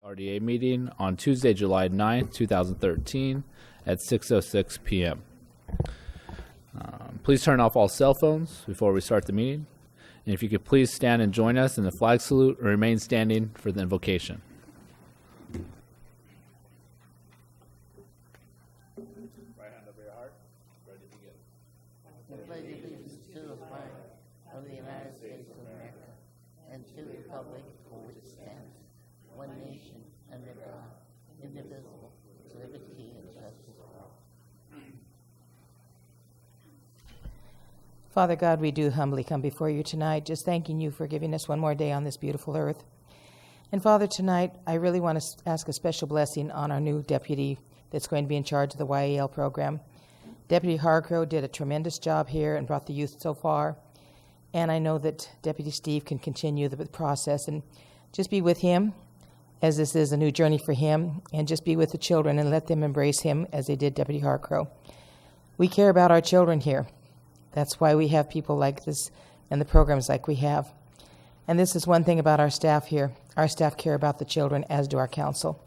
RDA meeting on Tuesday, July 9th, 2013 at 6:06 p.m. Please turn off all cell phones before we start the meeting. And if you could please stand and join us in the flag salute or remain standing for the invocation. Right hand over your heart. Ready to begin. I pledge allegiance to the flag of the United States of America and to the republic for which it stands, one nation, under God, indivisible, with liberty and justice for all. Father God, we do humbly come before you tonight, just thanking you for giving us one more day on this beautiful earth. And Father, tonight, I really want to ask a special blessing on our new deputy that's going to be in charge of the YAL program. Deputy Hargrove did a tremendous job here and brought the youth so far. And I know that Deputy Steve can continue the process and just be with him, as this is a new journey for him, and just be with the children and let them embrace him as they did Deputy Hargrove. We care about our children here. That's why we have people like this and the programs like we have. And this is one thing about our staff here. Our staff care about the children, as do our council.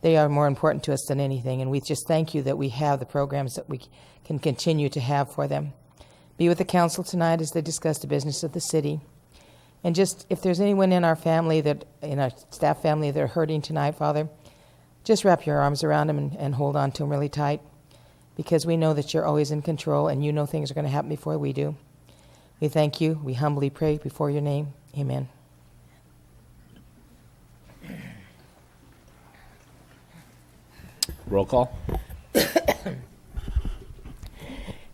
They are more important to us than anything, and we just thank you that we have the programs that we can continue to have for them. Be with the council tonight as they discuss the business of the city. And just, if there's anyone in our family, in our staff family that are hurting tonight, Father, just wrap your arms around them and hold on to them really tight, because we know that you're always in control and you know things are going to happen before we do. We thank you. We humbly pray before your name. Amen. Roll call.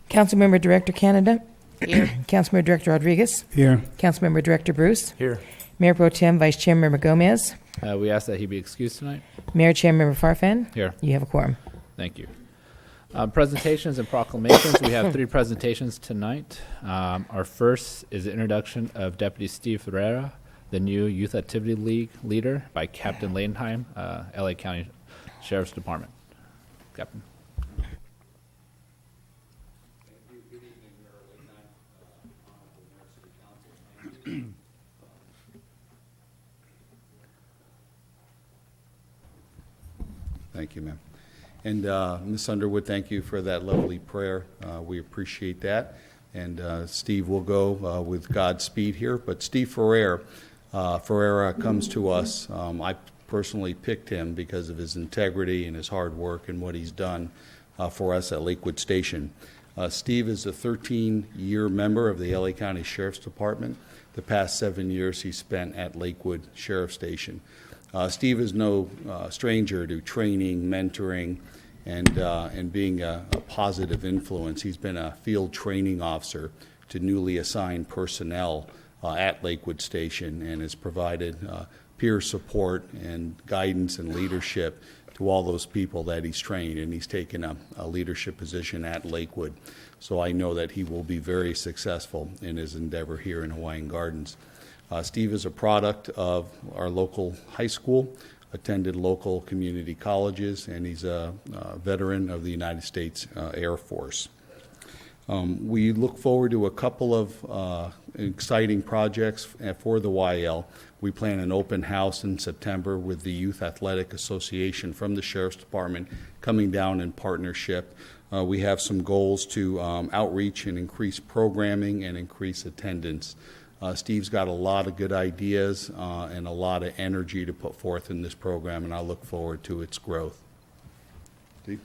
Councilmember Director Canada. Here. Councilmember Director Rodriguez. Here. Councilmember Director Bruce. Here. Mayor Pro Tem Vice Chairmember Gomez. We ask that he be excused tonight. Mayor Chairmember Farfan. Here. You have a quorum. Thank you. Presentations and proclamations. We have 3 presentations tonight. Our first is the introduction of Deputy Steve Ferreira, the new Youth Activity League leader, by Captain Ladenheim, LA County Sheriff's Department. Captain. Thank you, ma'am. And Ms. Underwood, thank you for that lovely prayer. We appreciate that. And Steve will go with Godspeed here. But Steve Ferreira comes to us. I personally picked him because of his integrity and his hard work and what he's done for us at Lakewood Station. Steve is a 13-year member of the LA County Sheriff's Department. The past 7 years he spent at Lakewood Sheriff Station. Steve is no stranger to training, mentoring, and being a positive influence. He's been a field training officer to newly assigned personnel at Lakewood Station and has provided peer support and guidance and leadership to all those people that he's trained, and he's taken a leadership position at Lakewood. So I know that he will be very successful in his endeavor here in Hawaiian Gardens. Steve is a product of our local high school, attended local community colleges, and he's a veteran of the United States Air Force. We look forward to a couple of exciting projects for the YL. We plan an open house in September with the Youth Athletic Association from the Sheriff's Department coming down in partnership. We have some goals to outreach and increase programming and increase attendance. Steve's got a lot of good ideas and a lot of energy to put forth in this program, and I look forward to its growth. Steve?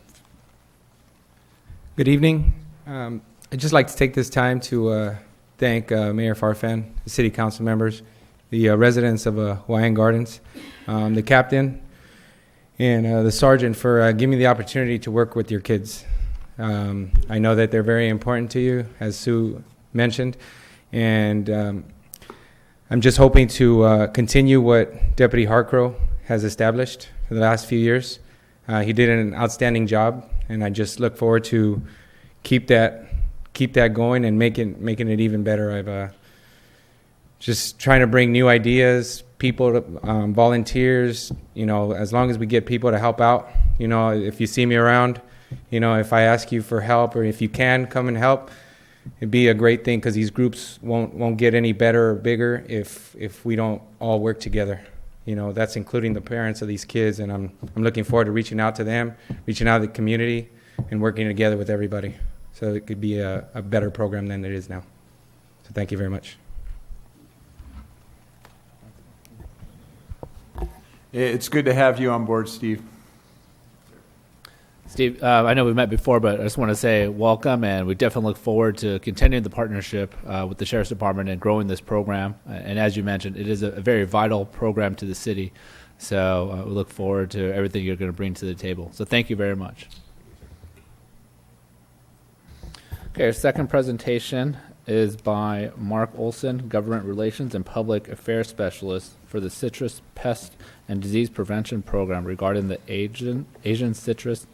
Good evening. I'd just like to take this time to thank Mayor Farfan, the city council members, the residents of Hawaiian Gardens, the captain, and the sergeant for giving me the opportunity to work with your kids. I know that they're very important to you, as Sue mentioned, and I'm just hoping to continue what Deputy Hargrove has established for the last few years. He did an outstanding job, and I just look forward to keep that going and making it even better. I've just trying to bring new ideas, people, volunteers. As long as we get people to help out. If you see me around, if I ask you for help or if you can come and help, it'd be a great thing, because these groups won't get any better or bigger if we don't all work together. That's including the parents of these kids, and I'm looking forward to reaching out to them, reaching out to the community, and working together with everybody so it could be a better program than it is now. So thank you very much. It's good to have you on board, Steve. Steve, I know we've met before, but I just want to say welcome, and we definitely look forward to continuing the partnership with the Sheriff's Department and growing this program. And as you mentioned, it is a very vital program to the city. So we look forward to everything you're going to bring to the table. So thank you very much. Okay, our second presentation is by Mark Olson, Government Relations and Public Affairs Specialist for the Citrus Pest and Disease Prevention Program regarding the Asian citrus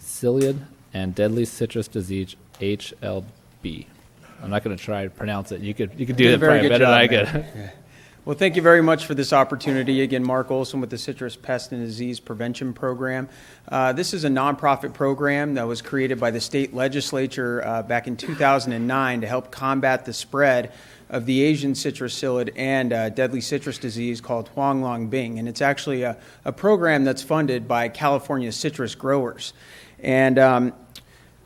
psyllid and deadly citrus disease HLB. I'm not going to try to pronounce it. You could do it probably better than I could. Yeah. Well, thank you very much for this opportunity. Again, Mark Olson with the Citrus Pest and Disease Prevention Program. This is a nonprofit program that was created by the state legislature back in 2009 to help combat the spread of the Asian citrus psyllid and deadly citrus disease called Huanglongbing. And it's actually a program that's funded by California citrus growers. And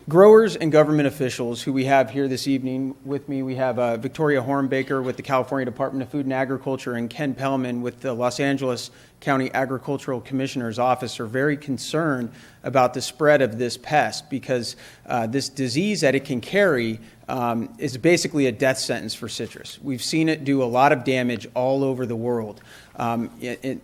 growers and government officials who we have here this evening with me, we have Victoria Hornbaker with the California Department of Food and Agriculture and Ken Pellman with the Los Angeles County Agricultural Commissioner's Office, are very concerned about the spread of this pest because this disease that it can carry is basically a death sentence for citrus. We've seen it do a lot of damage all over the world,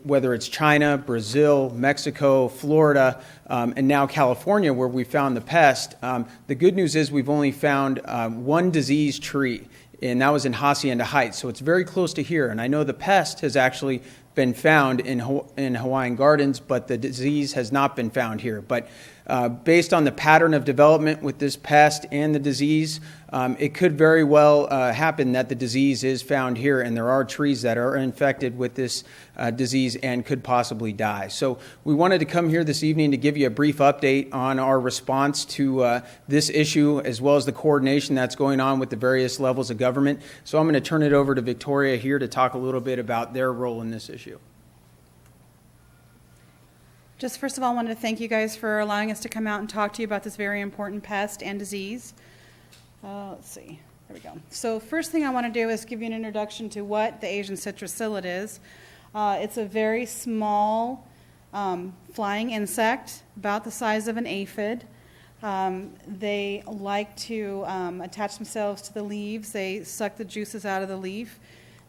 whether it's China, Brazil, Mexico, Florida, and now California, where we found the pest. The good news is we've only found one diseased tree, and that was in Hacienda Heights, so it's very close to here. And I know the pest has actually been found in Hawaiian Gardens, but the disease has not been found here. But based on the pattern of development with this pest and the disease, it could very well happen that the disease is found here, and there are trees that are infected with this disease and could possibly die. So we wanted to come here this evening to give you a brief update on our response to this issue, as well as the coordination that's going on with the various levels of government. So I'm going to turn it over to Victoria here to talk a little bit about their role in this issue. Just first of all, I wanted to thank you guys for allowing us to come out and talk to you about this very important pest and disease. Let's see. There we go. So first thing I want to do is give you an introduction to what the Asian citrus psyllid is. It's a very small flying insect, about the size of an aphid. They like to attach themselves to the leaves. They suck the juices out of the leaf.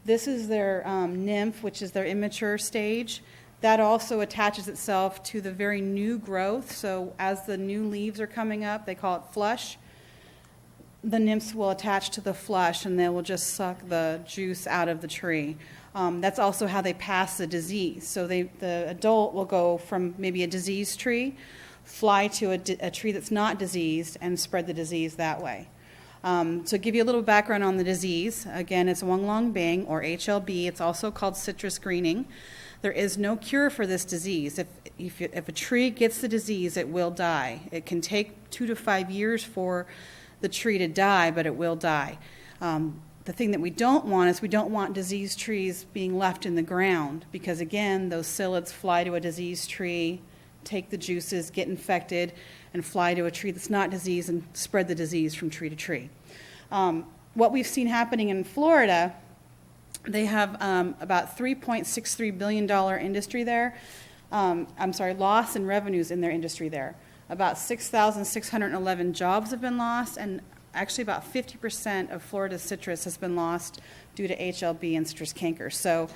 This is their nymph, which is their immature stage. That also attaches itself to the very new growth. So as the new leaves are coming up, they call it flush. The nymphs will attach to the flush, and they will just suck the juice out of the tree. That's also how they pass the disease. So the adult will go from maybe a diseased tree, fly to a tree that's not diseased, and spread the disease that way. So to give you a little background on the disease, again, it's Huanglongbing, or HLB. It's also called citrus greening. There is no cure for this disease. If a tree gets the disease, it will die. It can take 2 to 5 years for the tree to die, but it will die. The thing that we don't want is we don't want diseased trees being left in the ground because, again, those psyllids fly to a diseased tree, take the juices, get infected, and fly to a tree that's not diseased and spread the disease from tree to tree. What we've seen happening in Florida, they have about $3.63 billion industry there. Loss in revenues in their industry there. About 6,611 jobs have been lost, and actually about 50% of Florida's citrus has been lost due to HLB and citrus canker. So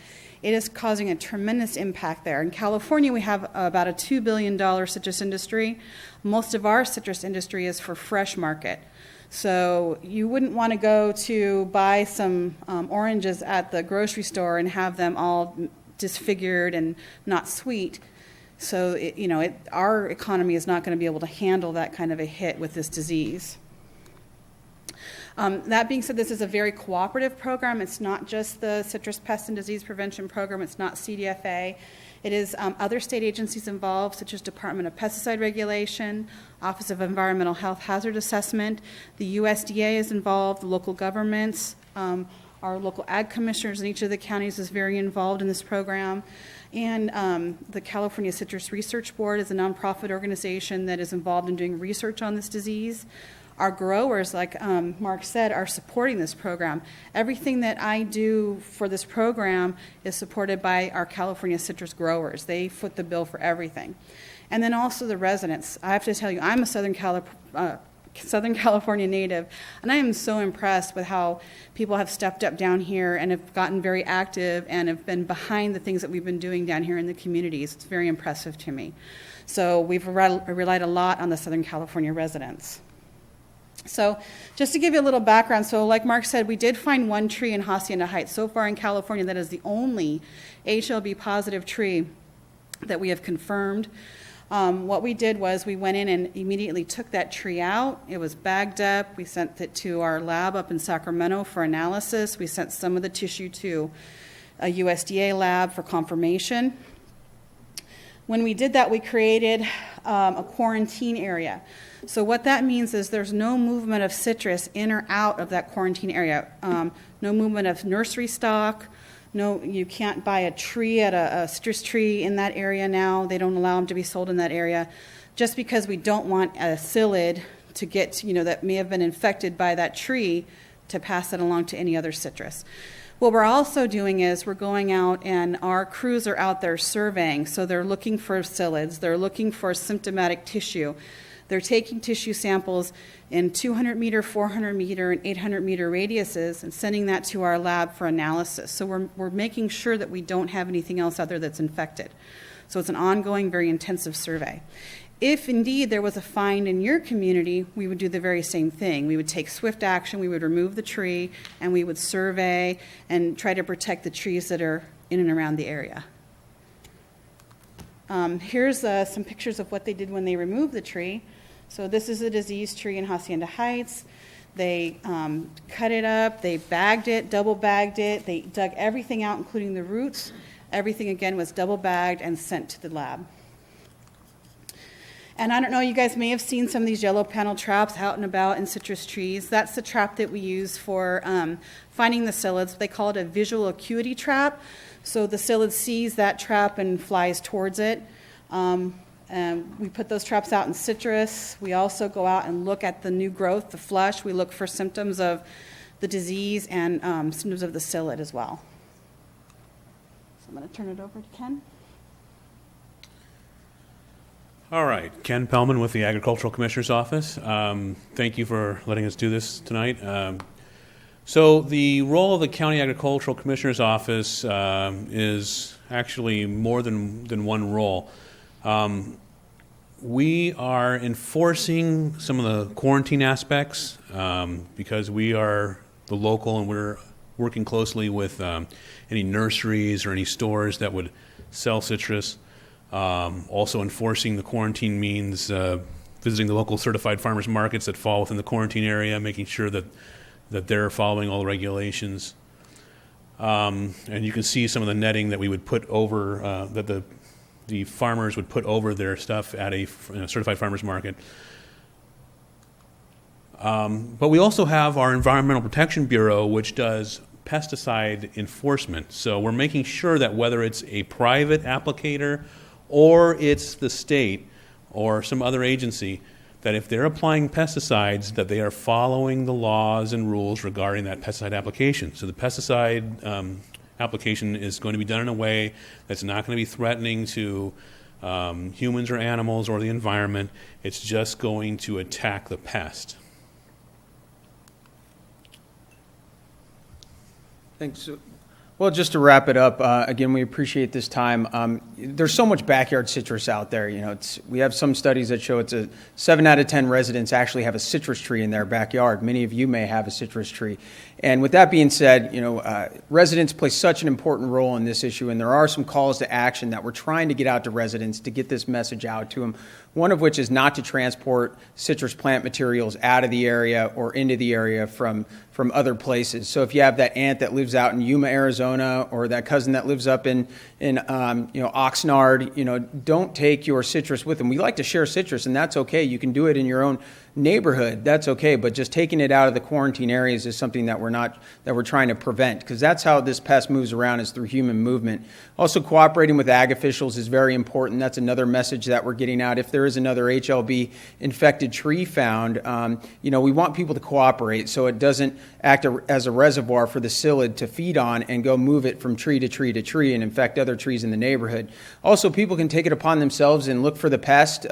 it is causing a tremendous impact there. In California, we have about a $2 billion citrus industry. Most of our citrus industry is for fresh market. So you wouldn't want to go to buy some oranges at the grocery store and have them all disfigured and not sweet. So our economy is not going to be able to handle that kind of a hit with this disease. That being said, this is a very cooperative program. It's not just the Citrus Pest and Disease Prevention Program. It's not CDFA. It is other state agencies involved, such as Department of Pesticide Regulation, Office of Environmental Health Hazard Assessment. The USDA is involved, the local governments. Our local ag commissioners in each of the counties is very involved in this program. And the California Citrus Research Board is a nonprofit organization that is involved in doing research on this disease. Our growers, like Mark said, are supporting this program. Everything that I do for this program is supported by our California citrus growers. They foot the bill for everything. And then also the residents. I have to tell you, I'm a Southern California native, and I am so impressed with how people have stepped up down here and have gotten very active and have been behind the things that we've been doing down here in the communities. It's very impressive to me. So we've relied a lot on the Southern California residents. So just to give you a little background, so like Mark said, we did find one tree in Hacienda Heights. So far in California, that is the only HLB positive tree that we have confirmed. What we did was we went in and immediately took that tree out. It was bagged up. We sent it to our lab up in Sacramento for analysis. We sent some of the tissue to a USDA lab for confirmation. When we did that, we created a quarantine area. So what that means is there's no movement of citrus in or out of that quarantine area. No movement of nursery stock. No, you can't buy a tree at a citrus tree in that area now. They don't allow them to be sold in that area, just because we don't want a psyllid to get, that may have been infected by that tree to pass it along to any other citrus. What we're also doing is we're going out and our crews are out there surveying. So they're looking for psyllids. They're looking for symptomatic tissue. They're taking tissue samples in 200-meter, 400-meter, and 800-meter radiuses and sending that to our lab for analysis. So we're making sure that we don't have anything else out there that's infected. So it's an ongoing, very intensive survey. If indeed there was a find in your community, we would do the very same thing. We would take swift action. We would remove the tree, and we would survey and try to protect the trees that are in and around the area. Here's some pictures of what they did when they removed the tree. So this is a diseased tree in Hacienda Heights. They cut it up, they bagged it, double bagged it, they dug everything out, including the roots. Everything, again, was double bagged and sent to the lab. And I don't know, you guys may have seen some of these yellow panel traps out and about in citrus trees. That's the trap that we use for finding the psyllids. They call it a visual acuity trap. So the psyllid sees that trap and flies towards it. And we put those traps out in citrus. We also go out and look at the new growth, the flush. We look for symptoms of the disease and symptoms of the psyllid as well. So I'm going to turn it over to Ken. All right, Ken Pellman with the Agricultural Commissioner's Office. Thank you for letting us do this tonight. So the role of the County Agricultural Commissioner's Office is actually more than one role. We are enforcing some of the quarantine aspects because we are the local and we're working closely with any nurseries or any stores that would sell citrus. Also enforcing the quarantine means visiting the local certified farmers markets that fall within the quarantine area, making sure that they're following all the regulations. And you can see some of the netting that we would put over, that the farmers would put over their stuff at a certified farmers market. But we also have our Environmental Protection Bureau, which does pesticide enforcement. So we're making sure that whether it's a private applicator or it's the state or some other agency, that if they're applying pesticides, that they are following the laws and rules regarding that pesticide application. So the pesticide application is going to be done in a way that's not going to be threatening to humans or animals or the environment. It's just going to attack the pest. Thanks. Well, just to wrap it up, again, we appreciate this time. There's so much backyard citrus out there. We have some studies that show 7 out of 10 residents actually have a citrus tree in their backyard. Many of you may have a citrus tree. And with that being said, residents play such an important role in this issue, and there are some calls to action that we're trying to get out to residents to get this message out to them. One of which is not to transport citrus plant materials out of the area or into the area from other places. So if you have that aunt that lives out in Yuma, Arizona, or that cousin that lives up in Oxnard, don't take your citrus with them. We like to share citrus, and that's okay. You can do it in your own neighborhood, that's okay, but just taking it out of the quarantine areas is something that we're trying to prevent, because that's how this pest moves around, is through human movement. Also, cooperating with ag officials is very important. That's another message that we're getting out. If there is another HLB infected tree found, we want people to cooperate so it doesn't act as a reservoir for the psyllid to feed on and go move it from tree to tree to tree and infect other trees in the neighborhood. Also, people can take it upon themselves and look for the pest,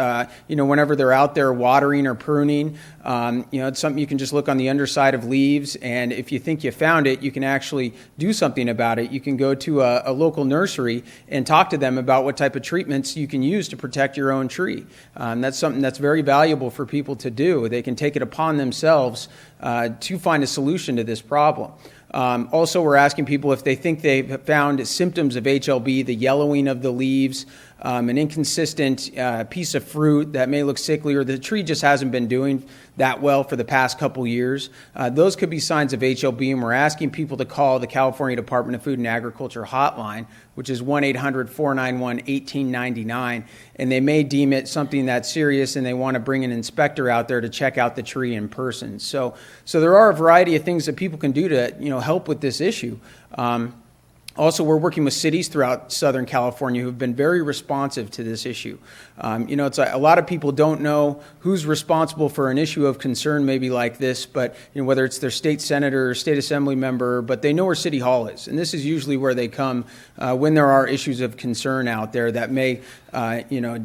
whenever they're out there watering or pruning. It's something you can just look on the underside of leaves, and if you think you found it, you can actually do something about it. You can go to a local nursery and talk to them about what type of treatments you can use to protect your own tree. That's something that's very valuable for people to do. They can take it upon themselves to find a solution to this problem. Also, we're asking people if they think they've found symptoms of HLB, the yellowing of the leaves, an inconsistent piece of fruit that may look sickly, or the tree just hasn't been doing that well for the past couple years. Those could be signs of HLB, and we're asking people to call the California Department of Food and Agriculture hotline, which is 1-800-491-1899, and they may deem it something that's serious, and they want to bring an inspector out there to check out the tree in person. So there are a variety of things that people can do to help with this issue. Also, we're working with cities throughout Southern California who have been very responsive to this issue. It's a lot of people don't know who's responsible for an issue of concern maybe like this, but whether it's their state senator or state assembly member, but they know where City Hall is. And this is usually where they come when there are issues of concern out there that may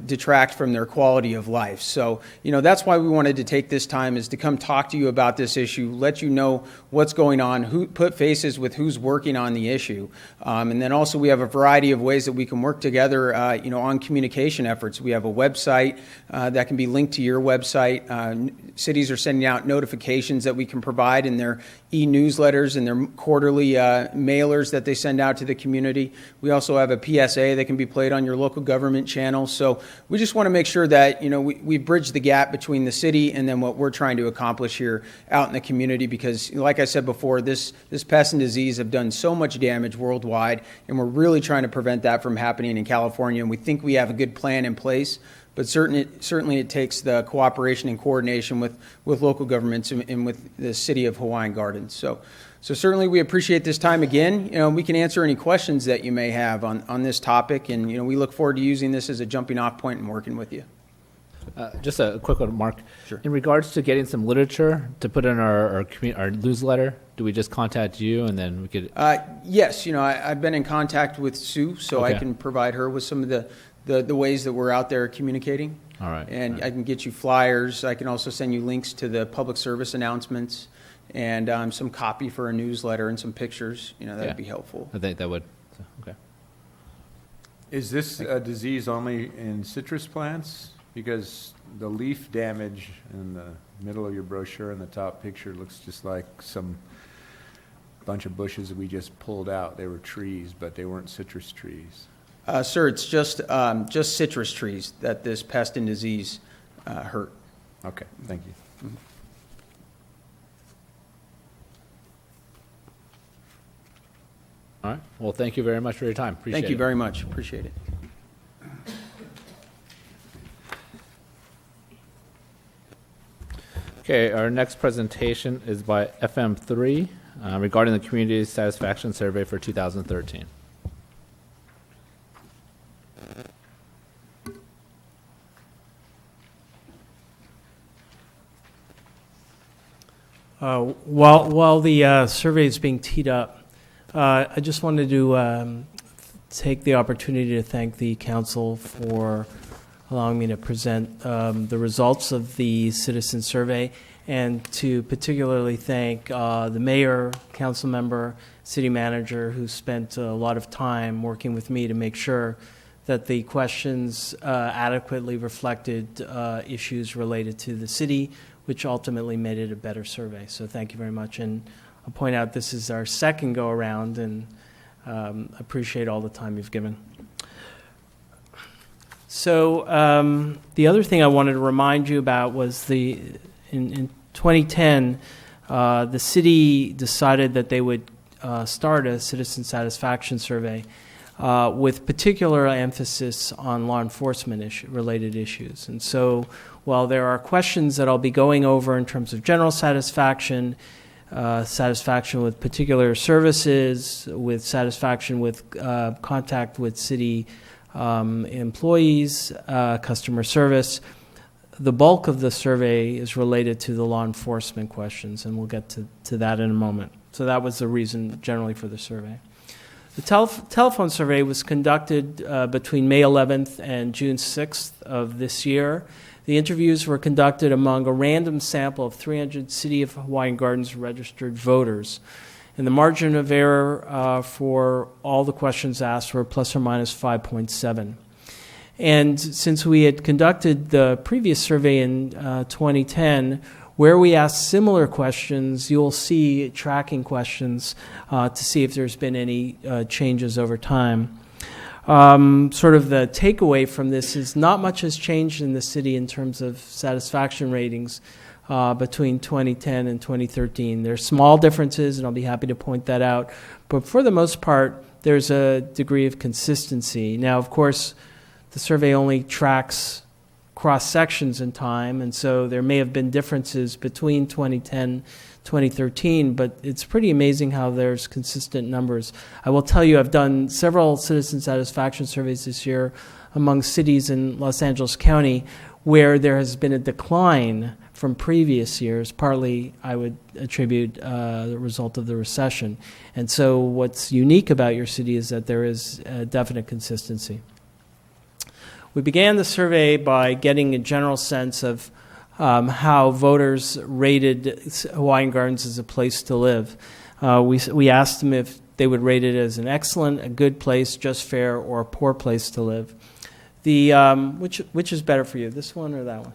detract from their quality of life. So, that's why we wanted to take this time, is to come talk to you about this issue, let you know what's going on, put faces with who's working on the issue. And then also we have a variety of ways that we can work together, on communication efforts. We have a website that can be linked to your website. Cities are sending out notifications that we can provide in their e-newsletters and their quarterly mailers that they send out to the community. We also have a PSA that can be played on your local government channel. So we just want to make sure that, we bridge the gap between the city and then what we're trying to accomplish here out in the community, because like I said before, this pest and disease have done so much damage worldwide, and we're really trying to prevent that from happening in California, and we think we have a good plan in place. But certainly it takes the cooperation and coordination with local governments and with the city of Hawaiian Gardens. So certainly we appreciate this time again. We can answer any questions that you may have on this topic, and we look forward to using this as a jumping off point and working with you. Just a quick one, Mark. Sure. In regards to getting some literature to put in our newsletter, do we just contact you and then we could? Yes, I've been in contact with Sue, so Okay. I can provide her with some of the ways that we're out there communicating. All right. And I can get you flyers. I can also send you links to the public service announcements and some copy for a newsletter and some pictures. That'd be helpful. I think that would. Okay. Is this a disease only in citrus plants? Because the leaf damage in the middle of your brochure in the top picture looks just like some bunch of bushes that we just pulled out. They were trees, but they weren't citrus trees. Sir, it's just citrus trees that this pest and disease hurt. Okay, thank you. All right. Well, thank you very much for your time. Appreciate it. Thank you very much. Appreciate it. Okay, our next presentation is by FM3 regarding the Community Satisfaction Survey for 2013. While the survey is being teed up, I just wanted to take the opportunity to thank the council for allowing me to present the results of the citizen survey, and to particularly thank the mayor, council member, city manager, who spent a lot of time working with me to make sure that the questions adequately reflected issues related to the city, which ultimately made it a better survey. So thank you very much. And I'll point out this is our second go-around, and appreciate all the time you've given. So the other thing I wanted to remind you about was in 2010, the city decided that they would start a citizen satisfaction survey. with particular emphasis on law enforcement related issues. And so while there are questions that I'll be going over in terms of general satisfaction, satisfaction with particular services, with satisfaction with contact with city employees, customer service, the bulk of the survey is related to the law enforcement questions, and we'll get to that in a moment. So that was the reason generally for the survey. The telephone survey was conducted between May 11th and June 6th of this year. The interviews were conducted among a random sample of 300 City of Hawaiian Gardens registered voters. And the margin of error for all the questions asked were plus or minus 5.7. And since we had conducted the previous survey in 2010, where we asked similar questions, you'll see tracking questions to see if there's been any changes over time. Sort of the takeaway from this is not much has changed in the city in terms of satisfaction ratings between 2010 and 2013. There are small differences, and I'll be happy to point that out. But for the most part, there's a degree of consistency. Now, of course, the survey only tracks cross-sections in time, and so there may have been differences between 2010 2013, but it's pretty amazing how there's consistent numbers. I will tell you, I've done several citizen satisfaction surveys this year among cities in Los Angeles County where there has been a decline from previous years. Partly, I would attribute the result of the recession. And so what's unique about your city is that there is a definite consistency. We began the survey by getting a general sense of how voters rated Hawaiian Gardens as a place to live. We asked them if they would rate it as an excellent, a good place, just fair, or a poor place to live. The which is better for you, this one or that one?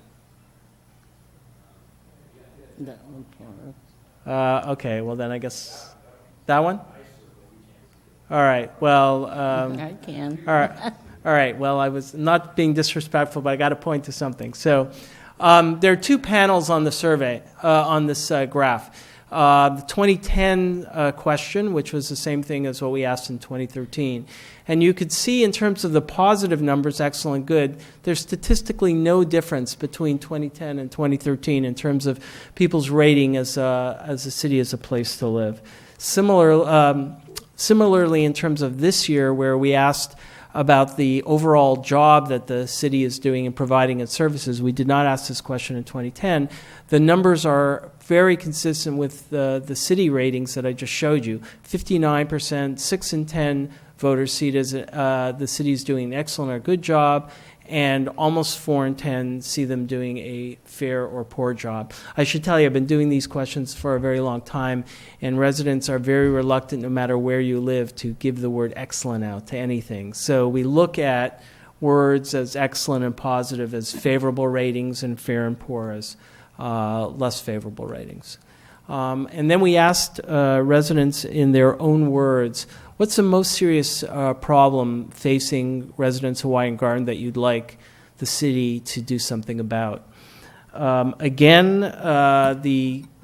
That one. Okay, well then I guess that one? All right, well... I can. All right, well, I was not being disrespectful, but I got to point to something. So there are two panels on the survey, on this graph. The 2010 question, which was the same thing as what we asked in 2013. And you could see in terms of the positive numbers, excellent, good, there's statistically no difference between 2010 and 2013 in terms of people's rating as a city, as a place to live. Similarly, in terms of this year, where we asked about the overall job that the city is doing in providing its services. We did not ask this question in 2010. The numbers are very consistent with the city ratings that I just showed you. 59%, 6 in 10 voters see it as the city is doing an excellent or good job, and almost 4 in 10 see them doing a fair or poor job. I should tell you, I've been doing these questions for a very long time, and residents are very reluctant, no matter where you live, to give the word excellent out to anything. So we look at words as excellent and positive as favorable ratings, and fair and poor as less favorable ratings. And then we asked residents in their own words, what's the most serious problem facing residents of Hawaiian Garden that you'd like the city to do something about? Again,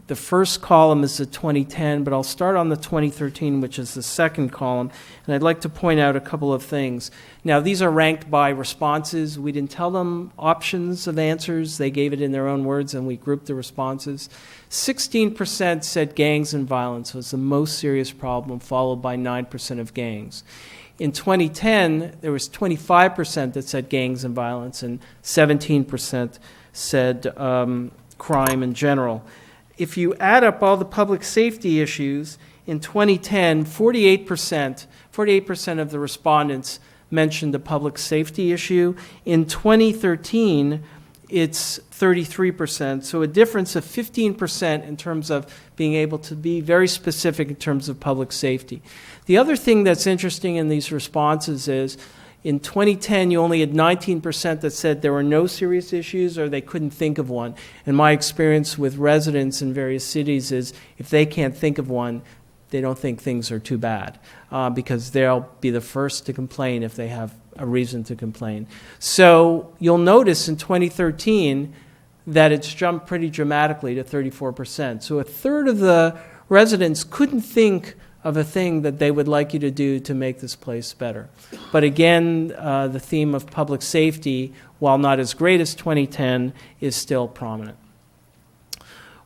the first column is the 2010, but I'll start on the 2013, which is the second column, and I'd like to point out a couple of things. Now, these are ranked by responses. We didn't tell them options of answers. They gave it in their own words, and we grouped the responses. 16% said gangs and violence was the most serious problem, followed by 9% of gangs. In 2010, there was 25% that said gangs and violence, and 17% said crime in general. If you add up all the public safety issues, in 2010, 48% of the respondents mentioned a public safety issue. In 2013, it's 33%, so a difference of 15% in terms of being able to be very specific in terms of public safety. The other thing that's interesting in these responses is in 2010, you only had 19% that said there were no serious issues or they couldn't think of one. And my experience with residents in various cities is if they can't think of one, they don't think things are too bad because they'll be the first to complain if they have a reason to complain. So you'll notice in 2013 that it's jumped pretty dramatically to 34%. So a third of the residents couldn't think of a thing that they would like you to do to make this place better. But again, the theme of public safety, while not as great as 2010, is still prominent.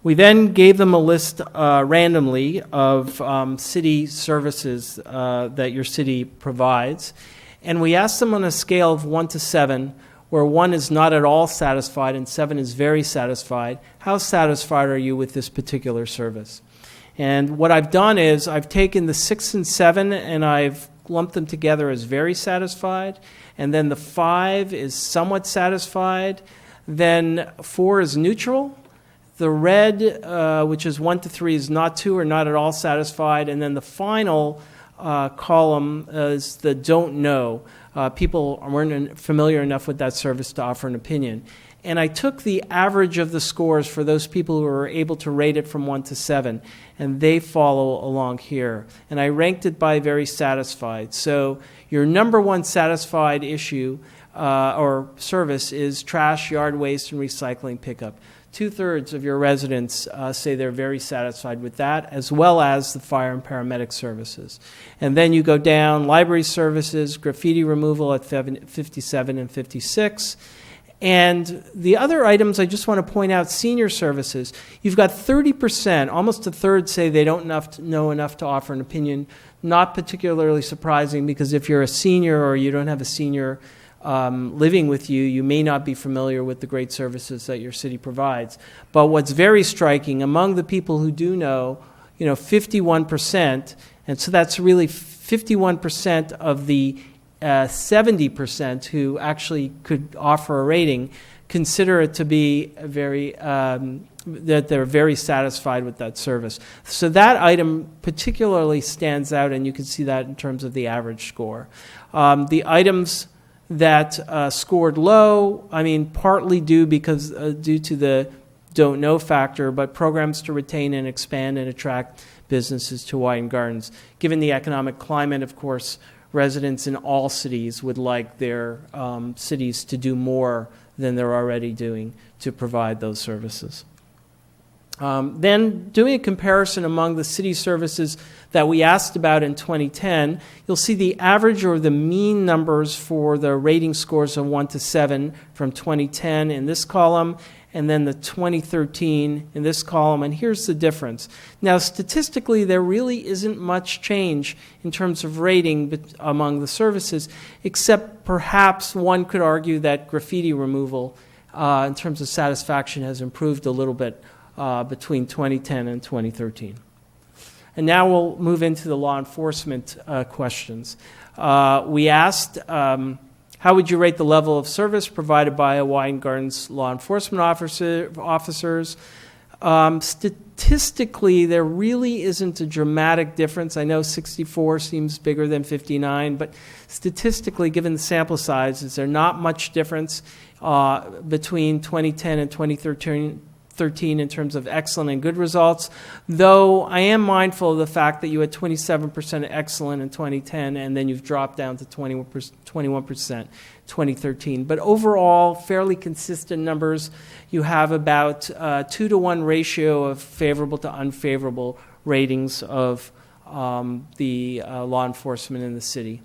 We then gave them a list randomly of city services that your city provides, and we asked them on a scale of 1 to 7, where 1 is not at all satisfied and 7 is very satisfied, how satisfied are you with this particular service? And what I've done is I've taken the 6 and 7 and I've lumped them together as very satisfied, and then the 5 is somewhat satisfied, then 4 is neutral, the red, which is 1 to 3, is not 2 or not at all satisfied, and then the final column is the don't know. People weren't familiar enough with that service to offer an opinion. And I took the average of the scores for those people who were able to rate it from 1 to 7, and they follow along here. And I ranked it by very satisfied. So your number 1 satisfied issue or service is trash, yard waste, and recycling pickup. 2/3 of your residents say they're very satisfied with that, as well as the fire and paramedic services. And then you go down, library services, graffiti removal at 57 and 56. And the other items, I just want to point out, senior services. You've got 30%, almost a third, say they don't know enough to offer an opinion. Not particularly surprising, because if you're a senior or you don't have a senior living with you, you may not be familiar with the great services that your city provides. But what's very striking, among the people who do know, 51%, and so that's really 51% of the 70% who actually could offer a rating, consider it to be that they're very satisfied with that service. So that item particularly stands out, and you can see that in terms of the average score. The items that scored low, partly due to the don't know factor, but programs to retain and expand and attract businesses to Hawaiian Gardens. Given the economic climate, of course, residents in all cities would like their cities to do more than they're already doing to provide those services. Then doing a comparison among the city services that we asked about in 2010, you'll see the average or the mean numbers for the rating scores of 1 to 7 from 2010 in this column, and then the 2013 in this column, and here's the difference. Now, statistically, there really isn't much change in terms of rating among the services, except perhaps one could argue that graffiti removal, in terms of satisfaction, has improved a little bit between 2010 and 2013. And now we'll move into the law enforcement questions. We asked, how would you rate the level of service provided by Hawaiian Gardens law enforcement officers? Statistically, there really isn't a dramatic difference. I know 64 seems bigger than 59, but statistically, given the sample size, is there not much difference between 2010 and 2013 in terms of excellent and good results, though I am mindful of the fact that you had 27% excellent in 2010, and then you've dropped down to 21% 2013. But overall, fairly consistent numbers. You have about 2-to-1 ratio of favorable to unfavorable ratings of the law enforcement in the city.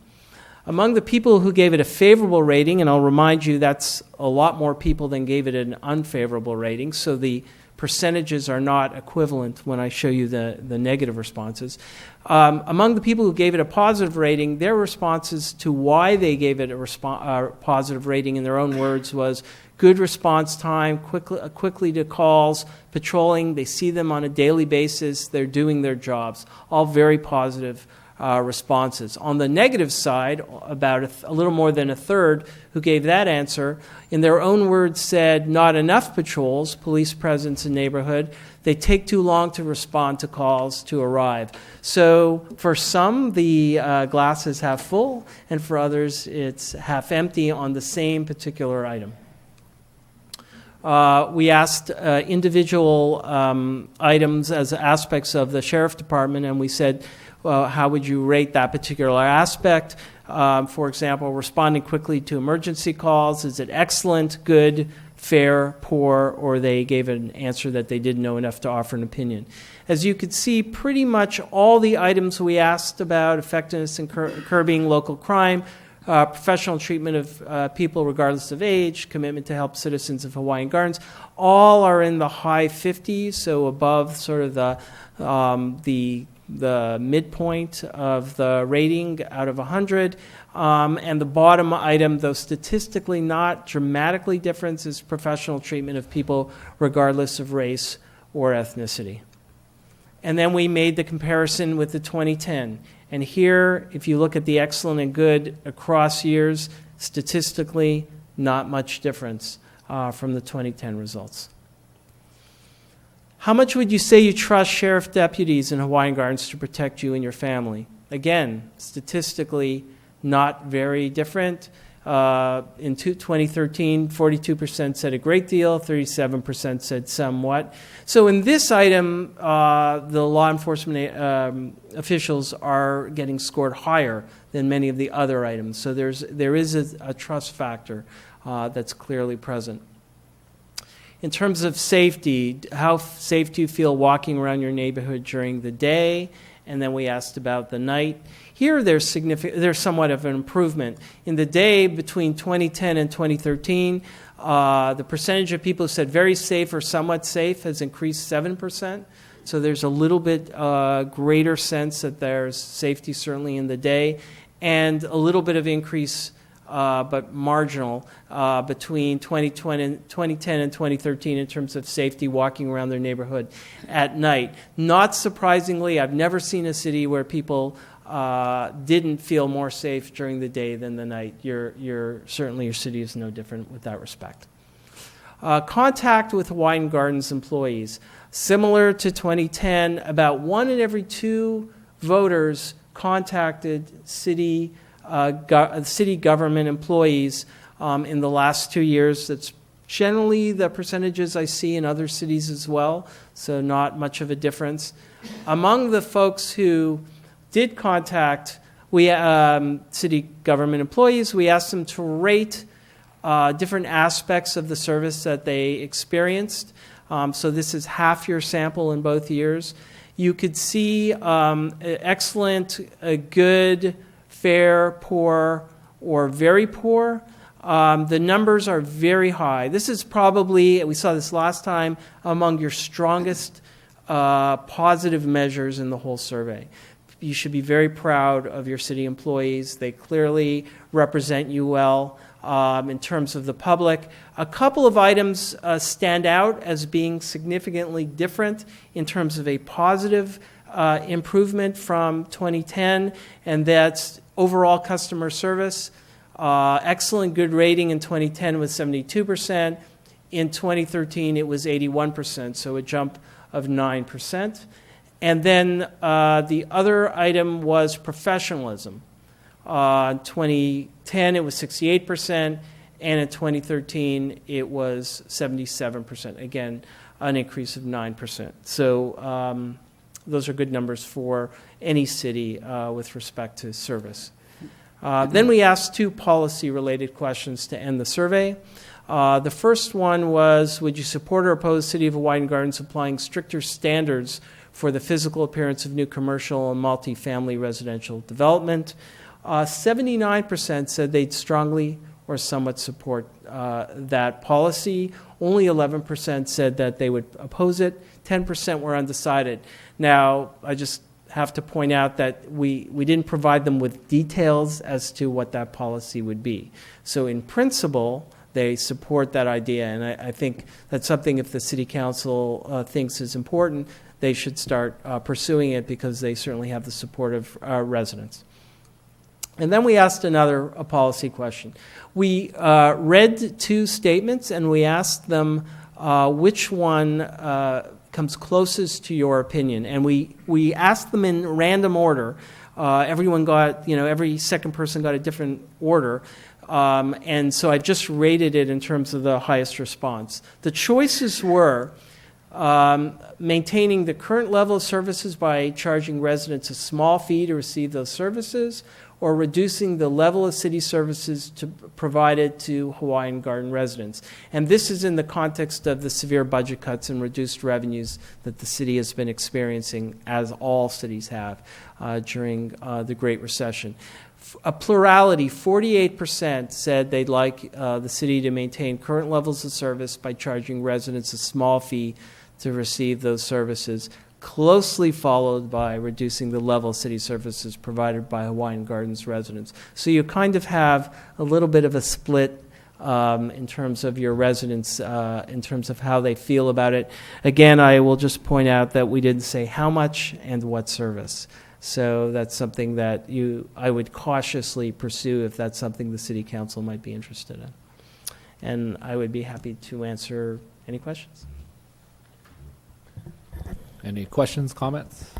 Among the people who gave it a favorable rating, and I'll remind you that's a lot more people than gave it an unfavorable rating, so the percentages are not equivalent when I show you the negative responses. Among the people who gave it a positive rating, their responses to why they gave it a positive rating in their own words was good response time, quickly to calls, patrolling, they see them on a daily basis, they're doing their jobs, all very positive responses. On the negative side, about a little more than a third who gave that answer, in their own words said not enough patrols, police presence in neighborhood, they take too long to respond to calls to arrive. So for some, the glass is half full, and for others, it's half empty on the same particular item. We asked individual items as aspects of the sheriff department, and we said, how would you rate that particular aspect? For example, responding quickly to emergency calls, is it excellent, good, fair, poor, or they gave an answer that they didn't know enough to offer an opinion. As you could see, pretty much all the items we asked about, effectiveness in curbing local crime, professional treatment of people regardless of age, commitment to help citizens of Hawaiian Gardens, all are in the high 50s, so above sort of the midpoint of the rating out of 100. And the bottom item, though statistically not dramatically different, is professional treatment of people regardless of race or ethnicity. And then we made the comparison with the 2010. And here, if you look at the excellent and good across years, statistically, not much difference from the 2010 results. How much would you say you trust sheriff deputies in Hawaiian Gardens to protect you and your family? Again, statistically, not very different. In 2013, 42% said a great deal, 37% said somewhat. So in this item, the law enforcement officials are getting scored higher than many of the other items. So there is a trust factor that's clearly present. In terms of safety, how safe do you feel walking around your neighborhood during the day? And then we asked about the night. Here, there's somewhat of an improvement. In the day between 2010 and 2013, the percentage of people who said very safe or somewhat safe has increased 7%. So there's a little bit greater sense that there's safety certainly in the day, and a little bit of increase, but marginal, between 2010 and 2013 in terms of safety walking around their neighborhood at night. Not surprisingly, I've never seen a city where people didn't feel more safe during the day than the night. Certainly your city is no different with that respect. Contact with Hawaiian Gardens employees. Similar to 2010, about 1 in every 2 voters contacted city government employees in the last 2 years. That's generally the percentages I see in other cities as well, so not much of a difference. Among the folks who did contact city government employees, we asked them to rate different aspects of the service that they experienced. So this is half your sample in both years. You could see excellent, good, fair, poor, or very poor. The numbers are very high. This is probably, we saw this last time, among your strongest positive measures in the whole survey. You should be very proud of your city employees. They clearly represent you well in terms of the public. A couple of items stand out as being significantly different in terms of a positive improvement from 2010, and that's overall customer service. Excellent good rating in 2010 was 72%. In 2013, it was 81%, so a jump of 9%. And then the other item was professionalism. In 2010, it was 68%, and in 2013, it was 77%. Again, an increase of 9%. So those are good numbers for any city with respect to service. Then we asked 2 policy-related questions to end the survey. The first one was, would you support or oppose City of Hawaiian Gardens applying stricter standards for the physical appearance of new commercial and multifamily residential development? 79% said they'd strongly or somewhat support that policy. Only 11% said that they would oppose it. 10% were undecided. Now, I just have to point out that we didn't provide them with details as to what that policy would be. So in principle, they support that idea, and I think that's something, if the City Council thinks is important, they should start pursuing it, because they certainly have the support of residents. And then we asked a policy question. We read 2 statements, and we asked them which one comes closest to your opinion. And we asked them in random order. Everyone got, every second person got a different order. And so I just rated it in terms of the highest response. The choices were maintaining the current level of services by charging residents a small fee to receive those services, or reducing the level of city services provided to Hawaiian Garden residents. And this is in the context of the severe budget cuts and reduced revenues that the city has been experiencing, as all cities have, during the Great Recession. A plurality, 48%, said they'd like the city to maintain current levels of service by charging residents a small fee to receive those services, closely followed by reducing the level of city services provided by Hawaiian Gardens residents. So you kind of have a little bit of a split in terms of your residents, in terms of how they feel about it. Again, I will just point out that we didn't say how much and what service. So that's something that I would cautiously pursue if that's something the City Council might be interested in. And I would be happy to answer any questions. Any questions, comments?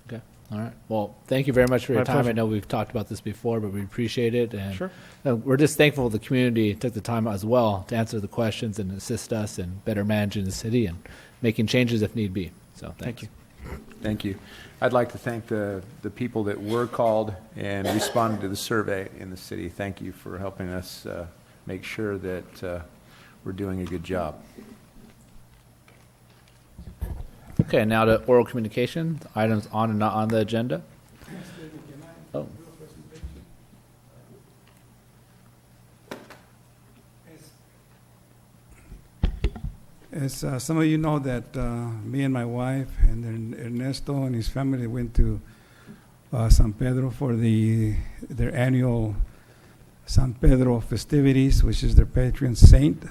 Okay, all right. Well, thank you very much for your My time. pleasure. I know we've talked about this before, but we appreciate it. And Sure. we're just thankful the community took the time as well to answer the questions and assist us in better managing the city and making changes if need be. So Thank you. Thank you. I'd like to thank the people that were called and responded to the survey in the city. Thank you for helping us make sure that we're doing a good job. Okay, now to oral communication, items on and not on the agenda. Oh. As some of you know that me and my wife and then Ernesto and his family went to San Pedro for their annual San Pedro festivities, which is their patron saint.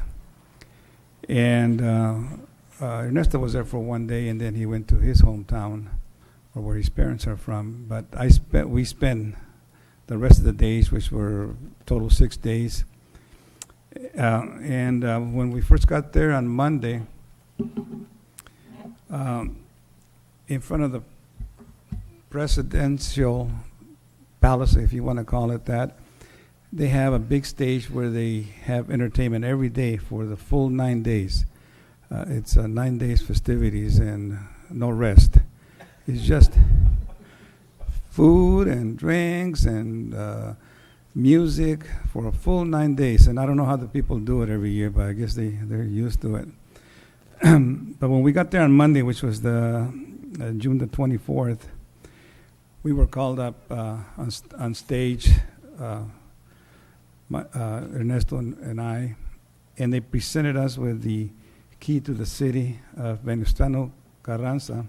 And Ernesto was there for one day, and then he went to his hometown, or where his parents are from. But we spent the rest of the days, which were total 6 days. And when we first got there on Monday, in front of the presidential palace, if you want to call it that, they have a big stage where they have entertainment every day for the full 9 days. It's 9 days festivities and no rest. It's just food and drinks and music for a full 9 days. And I don't know how the people do it every year, but I guess they're used to it. But when we got there on Monday, which was June the 24th, we were called up on stage, Ernesto and I, and they presented us with the key to the city of Venustiano Carranza,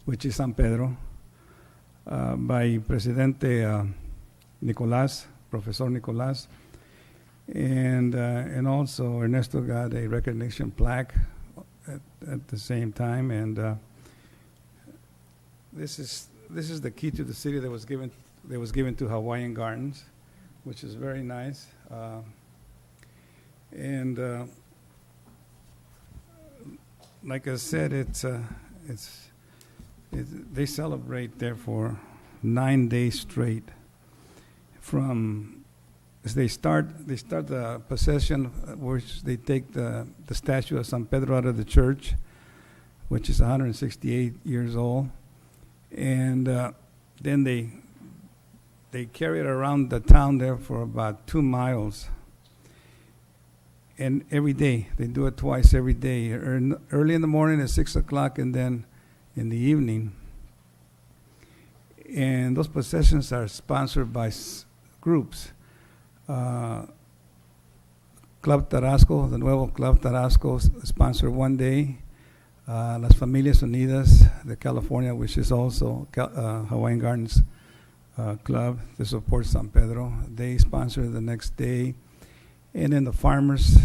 which is San Pedro, by Presidente Nicolás, Professor Nicolás, and also Ernesto got a recognition plaque at the same time, and this is the key to the city that was given to Hawaiian Gardens, which is very nice, and like I said, they celebrate there for 9 days straight. They start the procession, which they take the statue of San Pedro out of the church, which is 168 years old, and then they carry it around the town there for about 2 miles. And every day, they do it twice every day, early in the morning at 6 o'clock and then in the evening. And those processions are sponsored by groups. Club Tarasco, the Nuevo Club Tarasco, sponsored one day. Las Familias Unidas de California, which is also Hawaiian Gardens Club that supports San Pedro, they sponsor the next day. And then the farmers,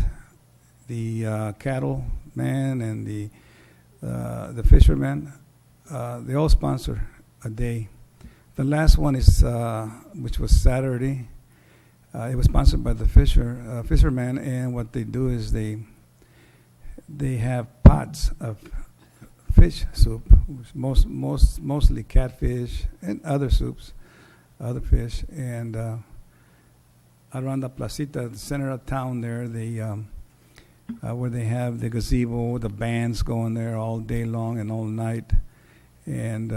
the cattlemen, and the fishermen, they all sponsor a day. The last one is, which was Saturday. It was sponsored by the fishermen, and what they do is they have pots of fish soup, mostly catfish and other soups, other fish, and around the placita, the center of town there, where they have the gazebo, the bands going there all day long and all night. And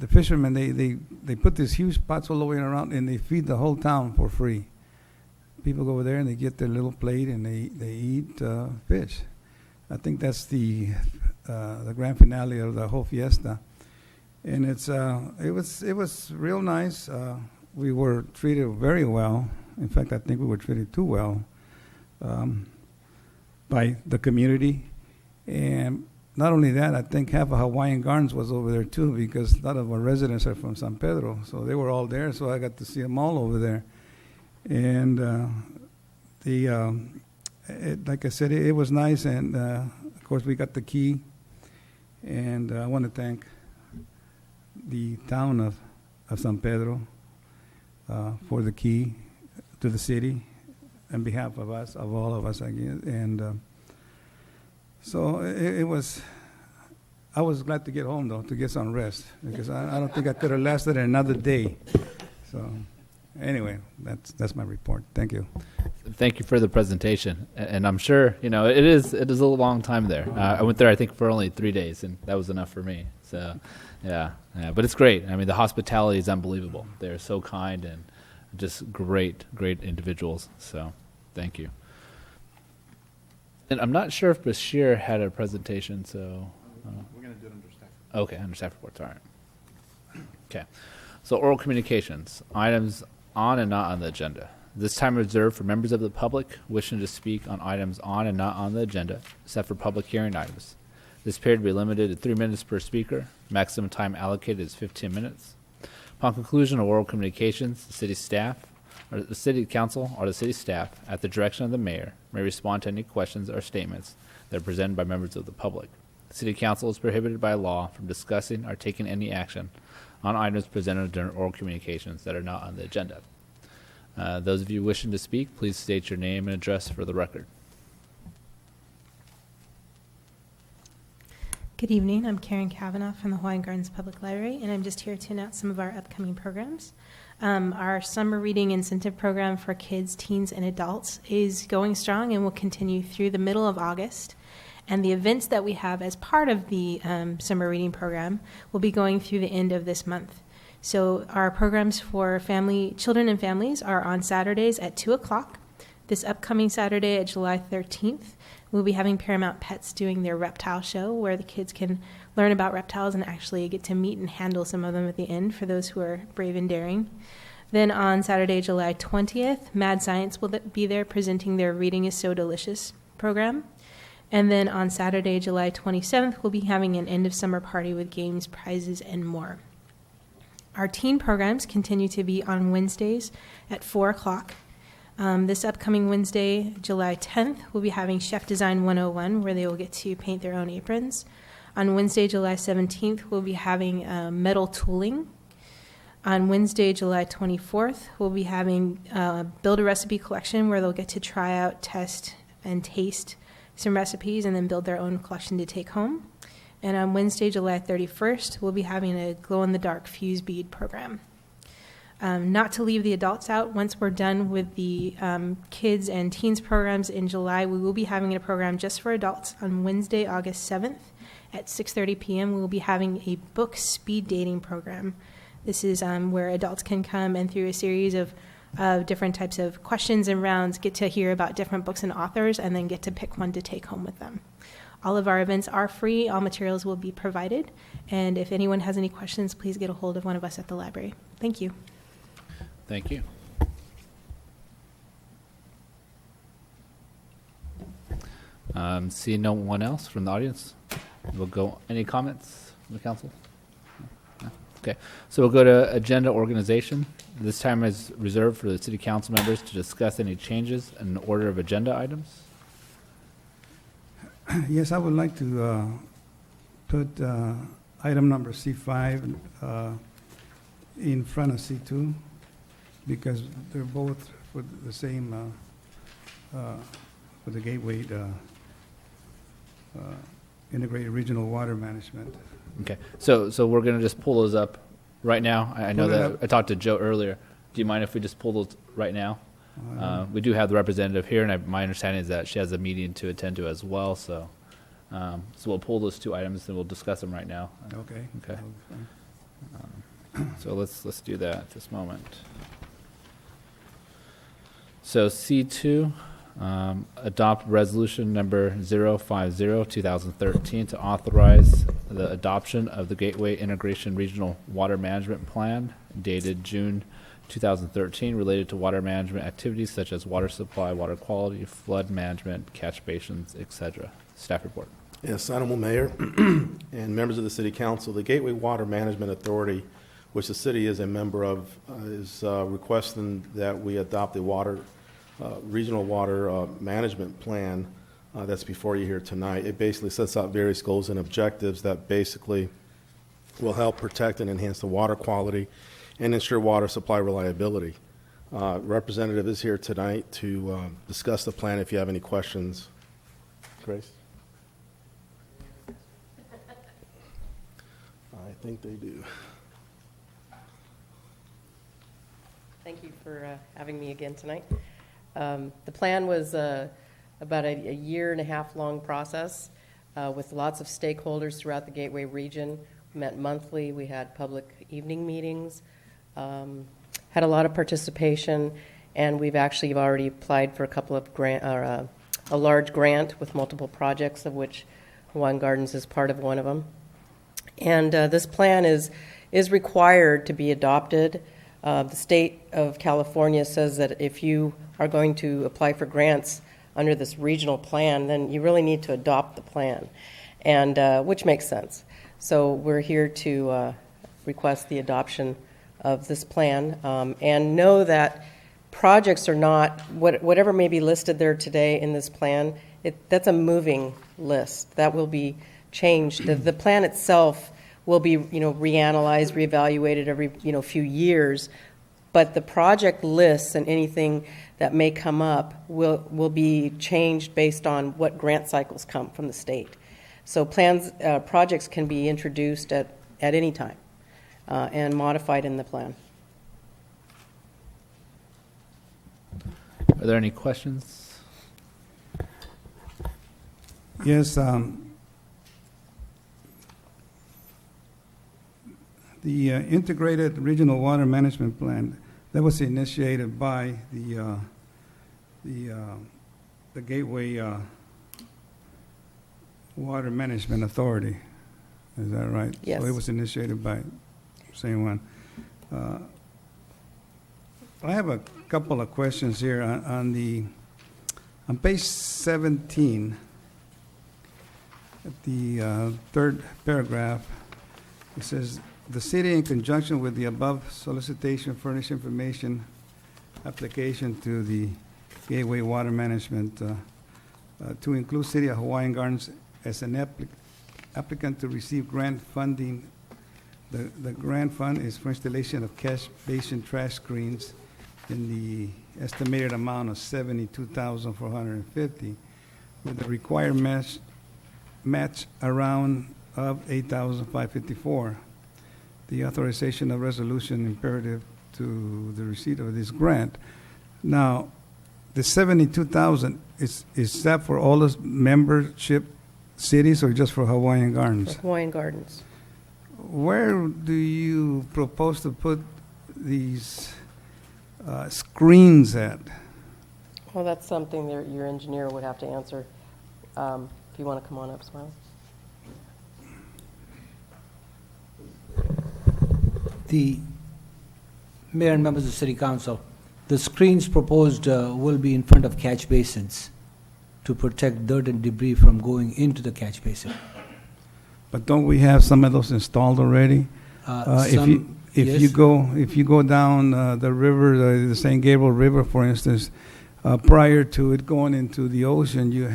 the fishermen, they put these huge pots all the way around, and they feed the whole town for free. People go over there and they get their little plate and they eat fish. I think that's the grand finale of the whole fiesta, and it was real nice. We were treated very well. In fact, I think we were treated too well by the community, and not only that, I think half of Hawaiian Gardens was over there too, because a lot of our residents are from San Pedro, so they were all there. So I got to see them all over there, and like I said, it was nice, and of course we got the key, and I want to thank the town of San Pedro for the key to the city on behalf of us, of all of us, I guess, and so it was. I was glad to get home though, to get some rest, because I don't think I could have lasted another day. So anyway, that's my report. Thank you. Thank you for the presentation, and I'm sure it is a long time there. I went there I think for only 3 days, and that was enough for me. So yeah, but it's great. I mean, the hospitality is unbelievable. They're so kind and just great individuals. So thank you. And I'm not sure if Bashir had a presentation, so We're going to do it under staff. okay, under staff reports. All right. Okay, so oral communications, items on and not on the agenda. This time reserved for members of the public wishing to speak on items on and not on the agenda, except for public hearing items. This period will be limited to 3 minutes per speaker. Maximum time allocated is 15 minutes. Upon conclusion of oral communications, the city staff, or the city council, or the city staff, at the direction of the mayor, may respond to any questions or statements that are presented by members of the public. The city council is prohibited by law from discussing or taking any action on items presented during oral communications that are not on the agenda. Those of you wishing to speak, please state your name and address for the record. Good evening. I'm Karen Kavanaugh from the Hawaiian Gardens Public Library, and I'm just here to announce some of our upcoming programs. Our summer reading incentive program for kids, teens, and adults is going strong and will continue through the middle of August. And the events that we have as part of the summer reading program will be going through the end of this month. So our programs for children and families are on Saturdays at 2 o'clock. This upcoming Saturday at July 13th, we'll be having Paramount Pets doing their reptile show, where the kids can learn about reptiles and actually get to meet and handle some of them at the end for those who are brave and daring. Then on Saturday, July 20th, Mad Science will be there presenting their Reading is So Delicious program. And then on Saturday, July 27th, we'll be having an end of summer party with games, prizes, and more. Our teen programs continue to be on Wednesdays at 4 o'clock. This upcoming Wednesday, July 10th, we'll be having Chef Design 101, where they will get to paint their own aprons. On Wednesday, July 17th, we'll be having metal tooling. On Wednesday, July 24th, we'll be having Build a Recipe Collection, where they'll get to try out, test, and taste some recipes and then build their own collection to take home. And on Wednesday, July 31st, we'll be having a glow-in-the-dark fuse bead program. Not to leave the adults out, once we're done with the kids and teens programs in July, we will be having a program just for adults on Wednesday, August 7th at 6:30 p.m. We will be having a book speed dating program. This is where adults can come and through a series of different types of questions and rounds get to hear about different books and authors and then get to pick one to take home with them. All of our events are free. All materials will be provided. And if anyone has any questions, please get a hold of one of us at the library. Thank you. Thank you. See no one else from the audience? We'll go. Any comments from the council? No? Okay. So we'll go to agenda organization. This time is reserved for the city council members to discuss any changes in the order of agenda items. Yes, I would like to put item number C5 in front of C2 because they're both for the same, for the Gateway Integrated Regional Water Management. Okay. So we're going to just pull those up right now. I know Pull it that up. I talked to Joe earlier. Do you mind if we just pull those right now? We do have the representative here, and my understanding is that she has a meeting to attend to as well. So we'll pull those two items and we'll discuss them right now. Okay. Okay. So let's do that at this moment. So C2, adopt resolution number 050-2013 to authorize the adoption of the Gateway Integration Regional Water Management Plan dated June 2013 related to water management activities such as water supply, water quality, flood management, catch basins, etc. Staff report. Yes, Honorable Mayor and members of the City Council, the Gateway Water Management Authority, which the city is a member of, is requesting that we adopt a regional water management plan that's before you here tonight. It basically sets out various goals and objectives that basically will help protect and enhance the water quality and ensure water supply reliability. Representative is here tonight to discuss the plan if you have any questions. Grace? I think they do. Thank you for having me again tonight. The plan was about a year and a half long process with lots of stakeholders throughout the Gateway region. We met monthly. We had public evening meetings, had a lot of participation, and we've actually already applied for a couple of a large grant with multiple projects, of which Hawaiian Gardens is part of one of them. And this plan is required to be adopted. The state of California says that if you are going to apply for grants under this regional plan, then you really need to adopt the plan, and which makes sense. So we're here to request the adoption of this plan, and know that projects are not, whatever may be listed there today in this plan, that's a moving list. That will be changed. The plan itself will be, reanalyzed, reevaluated every, few years. But the project lists and anything that may come up will be changed based on what grant cycles come from the state. So projects can be introduced at any time and modified in the plan. Are there any questions? Yes, the Integrated Regional Water Management Plan, that was initiated by the Gateway Water Management Authority. Is that right? Yes. So it was initiated by the same one. I have a couple of questions here on page 17, at the third paragraph. It says, the city, in conjunction with the above solicitation, furnish information application to the Gateway Water Management to include City of Hawaiian Gardens as an applicant to receive grant funding. The grant fund is for installation of catch basin trash screens in the estimated amount of $72,450, with the required match around of $8,554. The authorization of resolution imperative to the receipt of this grant. Now, the $72,000 is that for all the membership cities or just for Hawaiian Gardens? For Hawaiian Gardens. Where do you propose to put these screens at? Well, that's something that your engineer would have to answer. If you want to come on up, Smiley. The Mayor and members of the City Council, the screens proposed will be in front of catch basins to protect dirt and debris from going into the catch basin. But don't we have some of those installed already? If you go down the river, the San Gabriel River, for instance, prior to it going into the ocean, you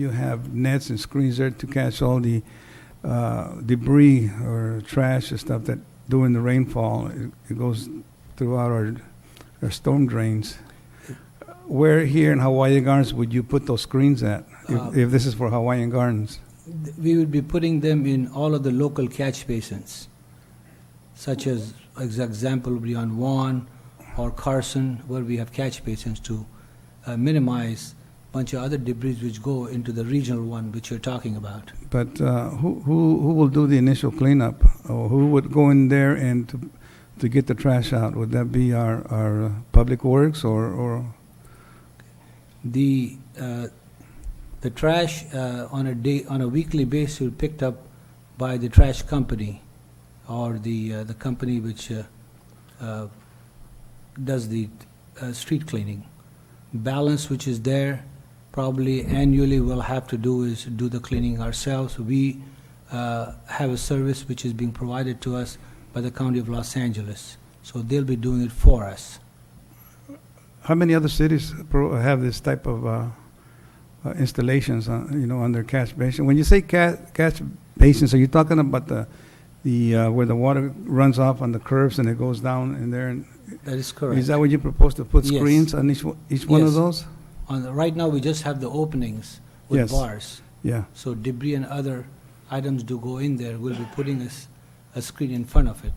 have nets and screens there to catch all the debris or trash and stuff that during the rainfall it goes throughout our storm drains. Where here in Hawaiian Gardens would you put those screens at if this is for Hawaiian Gardens? We would be putting them in all of the local catch basins, such as example would be on Juan, or Carson, where we have catch basins, to minimize a bunch of other debris which go into the regional one which you're talking about. But who will do the initial cleanup? Or who would go in there and to get the trash out? Would that be our Public Works or? The trash on a weekly basis is picked up by the trash company or the company which does the street cleaning. Balance which is there, probably annually we'll have to do is do the cleaning ourselves. We have a service which is being provided to us by the County of Los Angeles, so they'll be doing it for us. How many other cities have this type of installations, on their catch basin? When you say catch basins, are you talking about the where the water runs off on the curves and it goes down in there? That is correct. Is that what you propose to put Yes. screens on each one of Yes. those? Right now, we just have the openings with Yes. bars. Yeah. So debris and other items do go in there. We'll be putting a screen in front of it.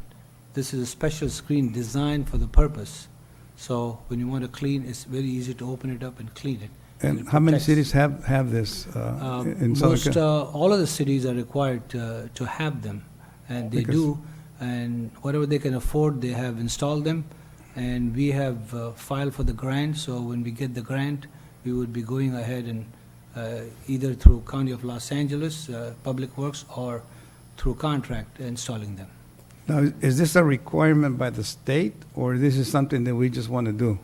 This is a special screen designed for the purpose. So when you want to clean, it's very easy to open it up and clean it. And it how many protects. cities have this in Southern Most, California? all of the cities are required to have them, and they Because- do. And whatever they can afford, they have installed them. And we have filed for the grant, so when we get the grant, we would be going ahead and either through County of Los Angeles, Public Works, or through contract installing them. Now, is this a requirement by the state, or this is something that we just want to do?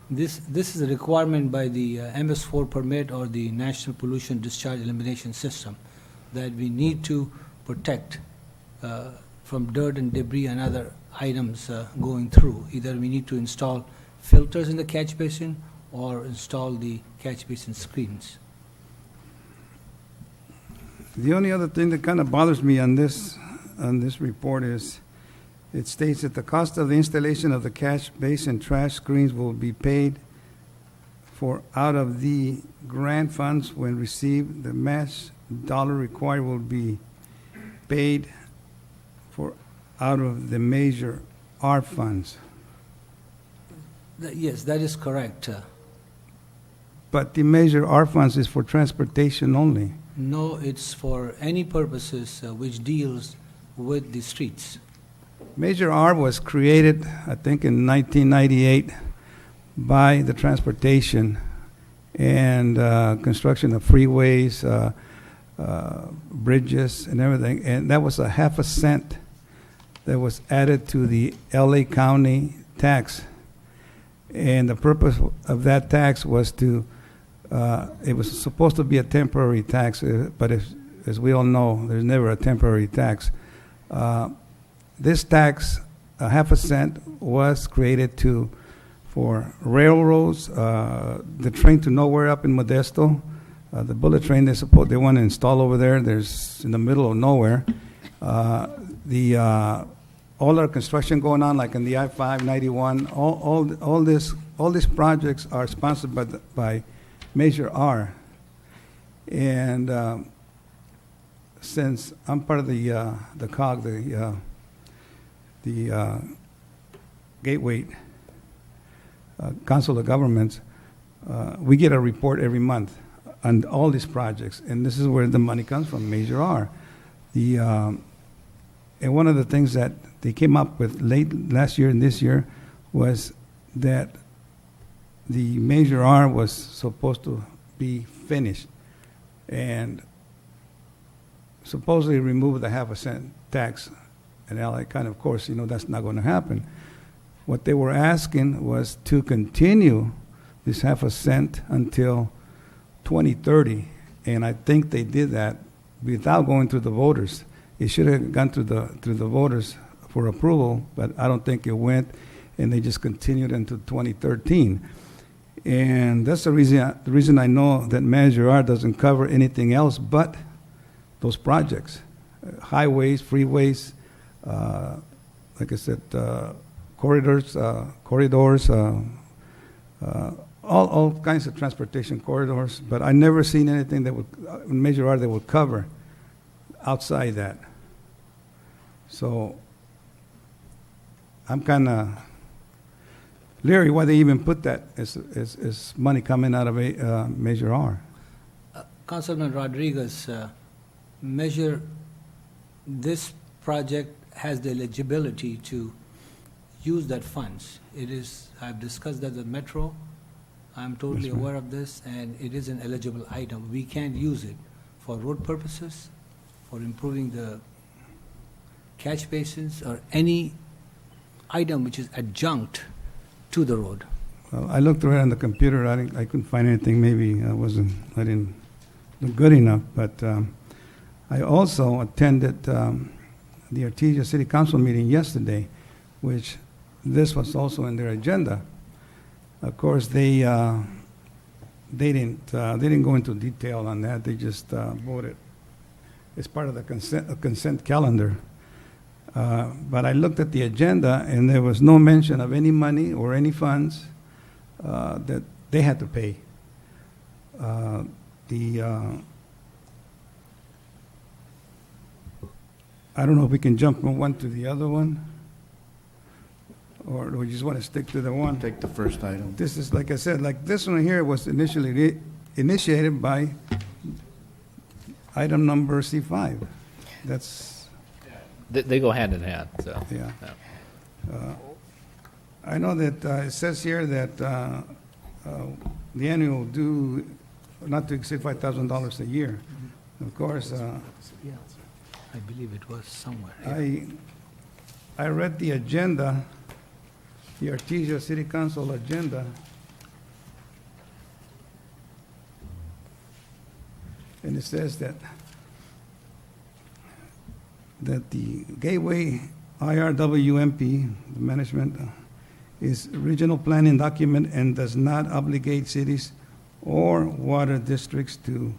This is a requirement by the MS4 permit or the National Pollution Discharge Elimination System that we need to protect from dirt and debris and other items going through. Either we need to install filters in the catch basin or install the catch basin screens. The only other thing that kind of bothers me on this report is it states that the cost of the installation of the catch basin trash screens will be paid for out of the grant funds when received. The match dollar required will be paid for out of the Measure R funds. Yes, that is correct. But the Measure R funds is for transportation only. No, it's for any purposes which deals with the streets. Measure R was created, I think, in 1998 by the transportation and construction of freeways, bridges, and everything. And that was a half a cent that was added to the LA County tax. And the purpose of that tax was to, it was supposed to be a temporary tax, but as we all know, there's never a temporary tax. This tax, a half a cent, was created for railroads, the train to nowhere up in Modesto, the bullet train they want to install over there. There's in the middle of nowhere. All our construction going on, like in the I-591, all these projects are sponsored by Measure R. And since I'm part of the COG, the Gateway Council of Governments, we get a report every month on all these projects, and this is where the money comes from, Measure R. And one of the things that they came up with late last year and this year was that the Measure R was supposed to be finished and supposedly remove the half a cent tax. And LA County, of course, that's not going to happen. What they were asking was to continue this half a cent until 2030, and I think they did that without going through the voters. It should have gone through the voters for approval, but I don't think it went, and they just continued into 2013. And that's the reason I know that Measure R doesn't cover anything else but those projects, highways, freeways, like I said, corridors, all kinds of transportation corridors. But I never seen anything that would Measure R that would cover outside that. So I'm kind of Larry, why they even put that as money coming out of Measure R? Councilman Rodriguez, Measure, this project has the eligibility to use that funds. It is, I've discussed that with Metro, I'm totally Yes, ma'am. aware of this, and it is an eligible item. We can use it for road purposes, for improving the catch basins, or any item which is adjunct to the road. Well, I looked around on the computer, I couldn't find anything, maybe I didn't do good enough, but I also attended the Artesia City Council meeting yesterday, which this was also in their agenda. Of course, they didn't go into detail on that. They just voted as part of the consent calendar. But I looked at the agenda, and there was no mention of any money or any funds that they had to pay. I don't know if we can jump from one to the other one, or do we just want to stick to the one? Take the first item. This is, like I said, like this one here was initially initiated by item number C5. That's, They go hand in hand, so. yeah. I know that it says here that the annual due not to exceed $5,000 a year. Of course, Yeah, I believe it was somewhere. I read the agenda, the Artesia City Council agenda, and it says that the Gateway IRWMP, the management, is regional planning document and does not obligate cities or water districts to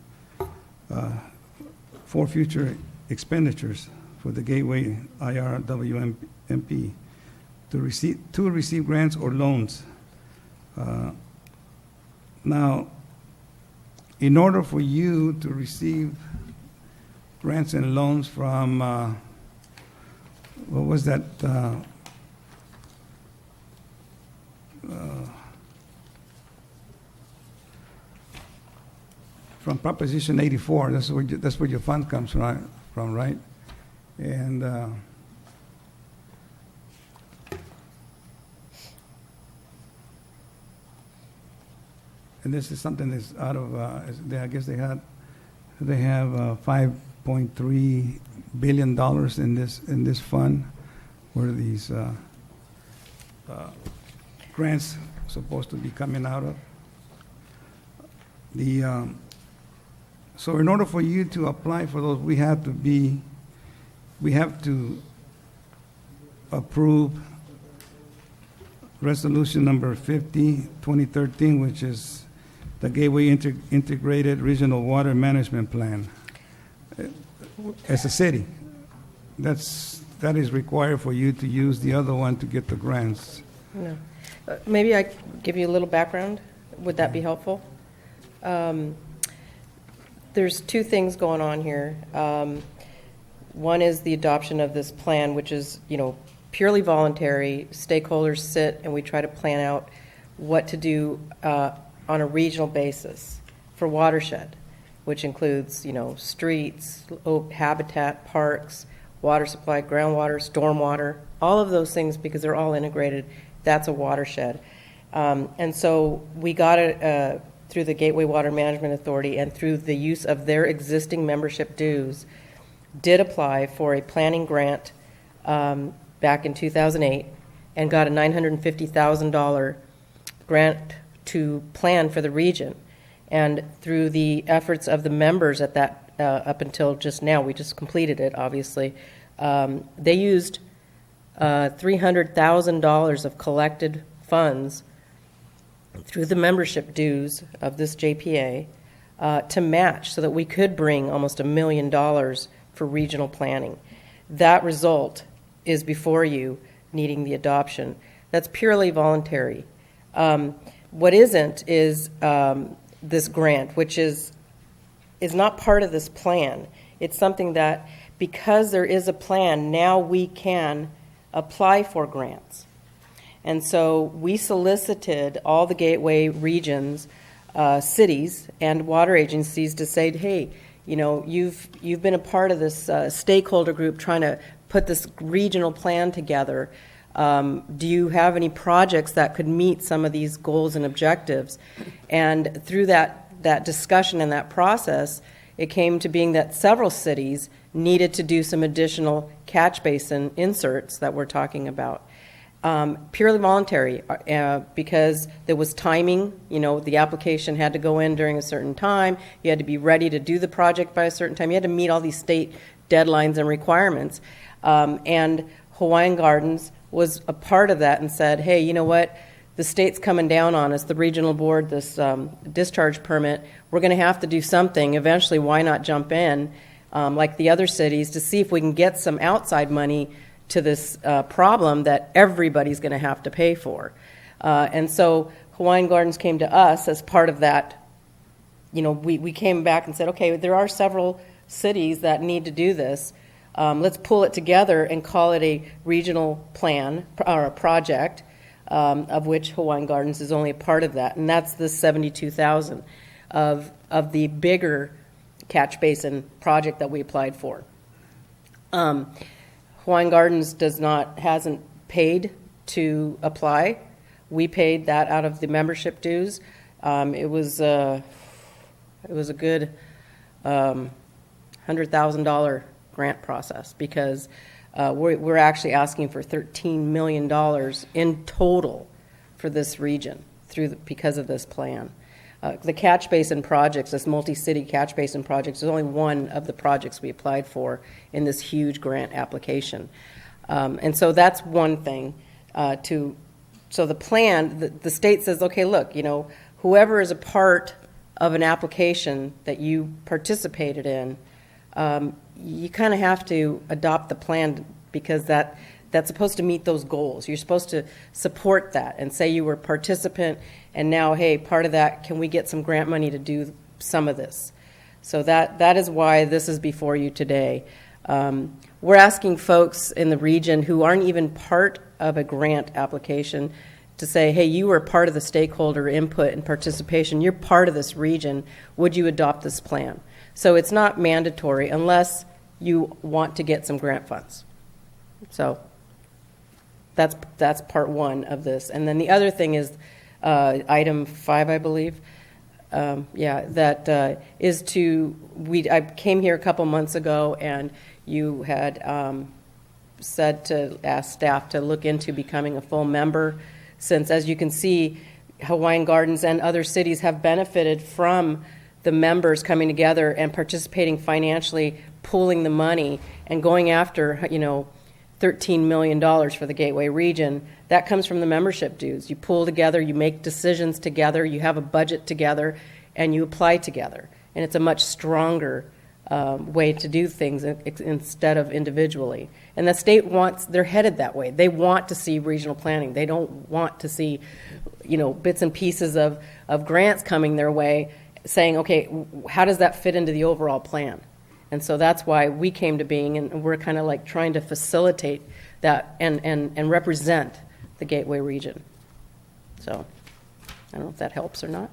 for future expenditures for the Gateway IRWMP to receive grants or loans. Now, in order for you to receive grants and loans from, what was that? From Proposition 84, that's where your fund comes from, right? And this is something that's out of, I guess they have $5.3 billion in this fund, where these grants supposed to be coming out of. So in order for you to apply for those, we have to approve resolution number 50, 2013, which is the Gateway Integrated Regional Water Management Plan. As a city, that is required for you to use the other one to get the grants. No. Maybe I give you a little background. Would that be helpful? There's two things going on here. One is the adoption of this plan, which is, purely voluntary. Stakeholders sit and we try to plan out what to do on a regional basis for watershed, which includes, streets, habitat, parks, water supply, groundwater, stormwater, all of those things, because they're all integrated. That's a watershed. And so we got it through the Gateway Water Management Authority and through the use of their existing membership dues, did apply for a planning grant back in 2008 and got a $950,000 grant to plan for the region. And through the efforts of the members at that, up until just now, we just completed it, obviously, they used $300,000 of collected funds through the membership dues of this JPA to match so that we could bring almost $1 million for regional planning. That result is before you, needing the adoption. That's purely voluntary. What isn't is this grant, which is not part of this plan. It's something that, because there is a plan, now we can apply for grants. And so we solicited all the Gateway regions, cities, and water agencies to say, hey, you know, you've been a part of this stakeholder group trying to put this regional plan together. Do you have any projects that could meet some of these goals and objectives? And through that discussion and that process, it came to being that several cities needed to do some additional catch basin inserts that we're talking about. Purely voluntary, because there was timing. You know, the application had to go in during a certain time. You had to be ready to do the project by a certain time. You had to meet all these state deadlines and requirements. And Hawaiian Gardens was a part of that and said, hey, you know what? The state's coming down on us, the regional board, this discharge permit. We're going to have to do something. Eventually, why not jump in, like the other cities, to see if we can get some outside money to this problem that everybody's going to have to pay for. And so Hawaiian Gardens came to us as part of that. You know, we came back and said, okay, there are several cities that need to do this. Let's pull it together and call it a regional plan or a project, of which Hawaiian Gardens is only a part of that. And that's the $72,000 of the bigger catch basin project that we applied for. Hawaiian Gardens hasn't paid to apply. We paid that out of the membership dues. It was a good $100,000 grant process, because we're actually asking for $13 million in total for this region because of this plan. The catch basin projects, this multi-city catch basin projects, is only one of the projects we applied for in this huge grant application. And so that's one thing. So the plan, the state says, okay, look, you know, whoever is a part of an application that you participated in, you kind of have to adopt the plan, because that's supposed to meet those goals. You're supposed to support that and say you were a participant, and now, hey, part of that, can we get some grant money to do some of this? So that is why this is before you today. We're asking folks in the region who aren't even part of a grant application to say, hey, you were part of the stakeholder input and participation. You're part of this region. Would you adopt this plan? So it's not mandatory unless you want to get some grant funds. So that's part one of this. And then the other thing is item 5, I believe. That is I came here a couple months ago, and you had said to ask staff to look into becoming a full member, since, as you can see, Hawaiian Gardens and other cities have benefited from the members coming together and participating financially, pooling the money, and going after, you know, $13 million for the Gateway region. That comes from the membership dues. You pool together, you make decisions together, you have a budget together, and you apply together. And it's a much stronger way to do things instead of individually. And the state they're headed that way. They want to see regional planning. They don't want to see, you know, bits and pieces of grants coming their way, saying, okay, how does that fit into the overall plan? And so that's why we came to being, and we're kind of like trying to facilitate that and represent the Gateway region. So I don't know if that helps or not.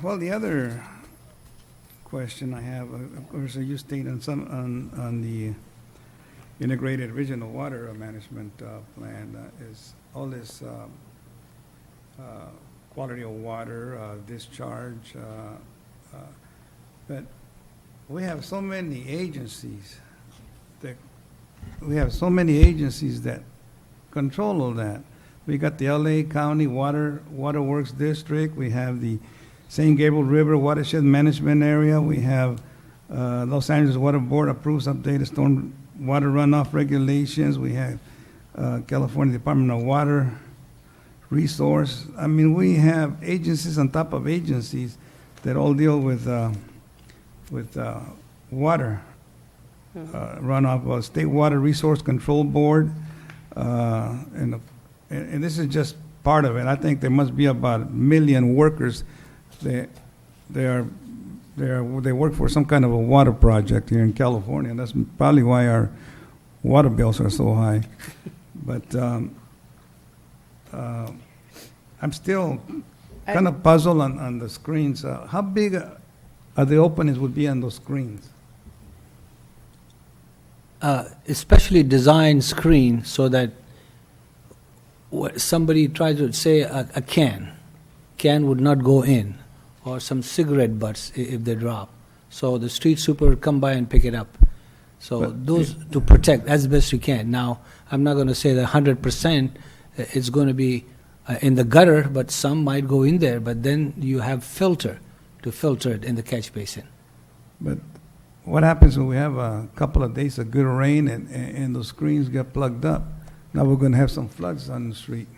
Well, the other question I have, of course, you stated on the integrated regional water management plan is all this quality of water, discharge, but we have so many agencies that control all that. We got the LA County Waterworks District. We have the St. Gabriel River Watershed Management Area. We have Los Angeles Water Board approves updated storm water runoff regulations. We have California Department of Water Resource. I mean, we have agencies on top of agencies that all deal with water runoff. State Water Resource Control Board, and this is just part of it. I think there must be about 1 million workers. They work for some kind of a water project here in California, and that's probably why our water bills are so high. But I'm still kind of puzzled on the screens. How big are the openings would be on those screens? Especially design screen so that somebody tries to say a can would not go in, or some cigarette butts if they drop. So the street super would come by and pick it up. So But those to protect as best you can. Now, I'm not going to say that 100% is going to be in the gutter, but some might go in there. But then you have filter to filter it in the catch basin. But what happens when we have a couple of days of good rain and those screens get plugged up? Now we're going to have some floods on the street.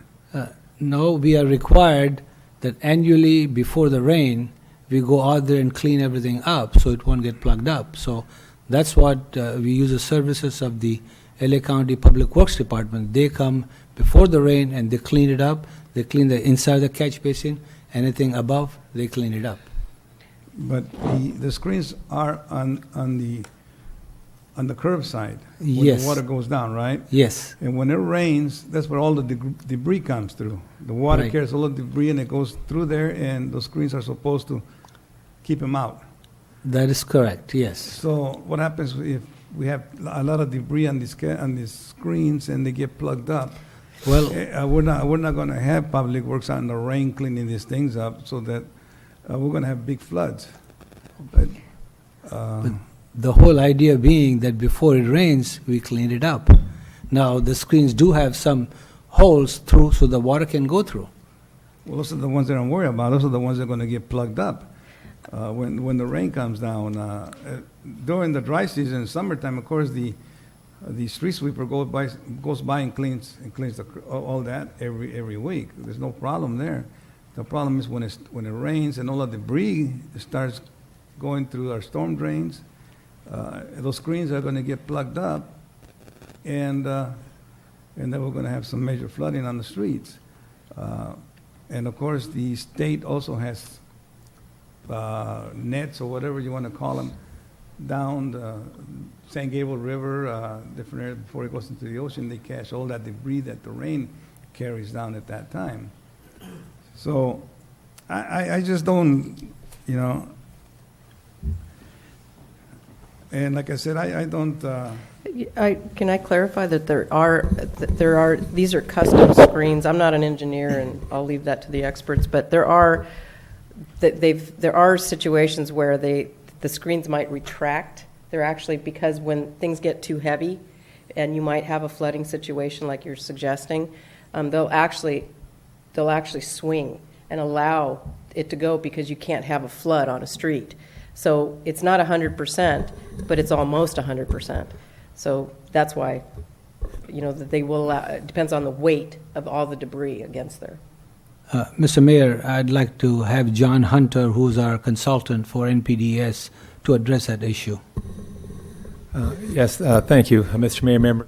No, we are required that annually before the rain, we go out there and clean everything up so it won't get plugged up. So that's what we use the services of the LA County Public Works Department. They come before the rain and they clean it up. They clean the inside the catch basin. Anything above, they clean it up. But the screens are on the curb side where Yes. the water goes down, right? Yes. And when it rains, that's where all the debris comes through. The water Right. carries all the debris and it goes through there, and those screens are supposed to keep them out. That is correct, yes. So what happens if we have a lot of debris on these screens and they get plugged up? Well, we're not going to have Public Works out in the rain cleaning these things up, so that we're going to have big floods. But the whole idea being that before it rains, we clean it up. Now, the screens do have some holes through so the water can go through. well, those are the ones that I'm worried about. Those are the ones that are going to get plugged up when the rain comes down. During the dry season, summertime, of course, the street sweeper goes by and cleans all that every week. There's no problem there. The problem is when it rains and all the debris starts going through our storm drains. Those screens are going to get plugged up, and then we're going to have some major flooding on the streets. And of course, the state also has nets or whatever you want to call them down the San Gabriel River, different areas before it goes into the ocean. They catch all that debris that the rain carries down at that time. So I just don't, and like I said, I don't. Can I clarify that there are these are custom screens. I'm not an engineer, and I'll leave that to the experts. But there are situations where the screens might retract. They're actually, because when things get too heavy, and you might have a flooding situation like you're suggesting, they'll actually swing and allow it to go because you can't have a flood on a street. So it's not 100%, but it's almost 100%. So that's why, that they will allow, it depends on the weight of all the debris against there. Mr. Mayor, I'd like to have John Hunter, who's our consultant for NPDES, to address that issue. Yes, thank you, Mr. Mayor, member.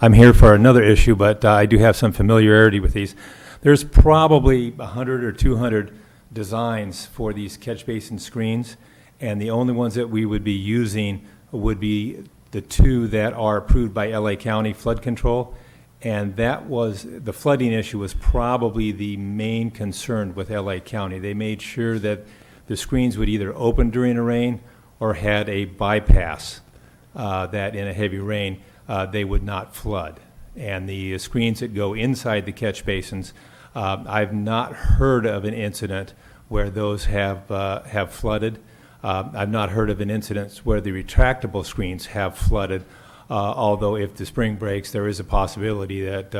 I'm here for another issue, but I do have some familiarity with these. There's probably 100 or 200 designs for these catch basin screens, and the only ones that we would be using would be the two that are approved by LA County Flood Control, and the flooding issue was probably the main concern with LA County. They made sure that the screens would either open during a rain or had a bypass that in a heavy rain they would not flood. And the screens that go inside the catch basins, I've not heard of an incident where those have flooded. I've not heard of an incident where the retractable screens have flooded, although if the spring breaks, there is a possibility that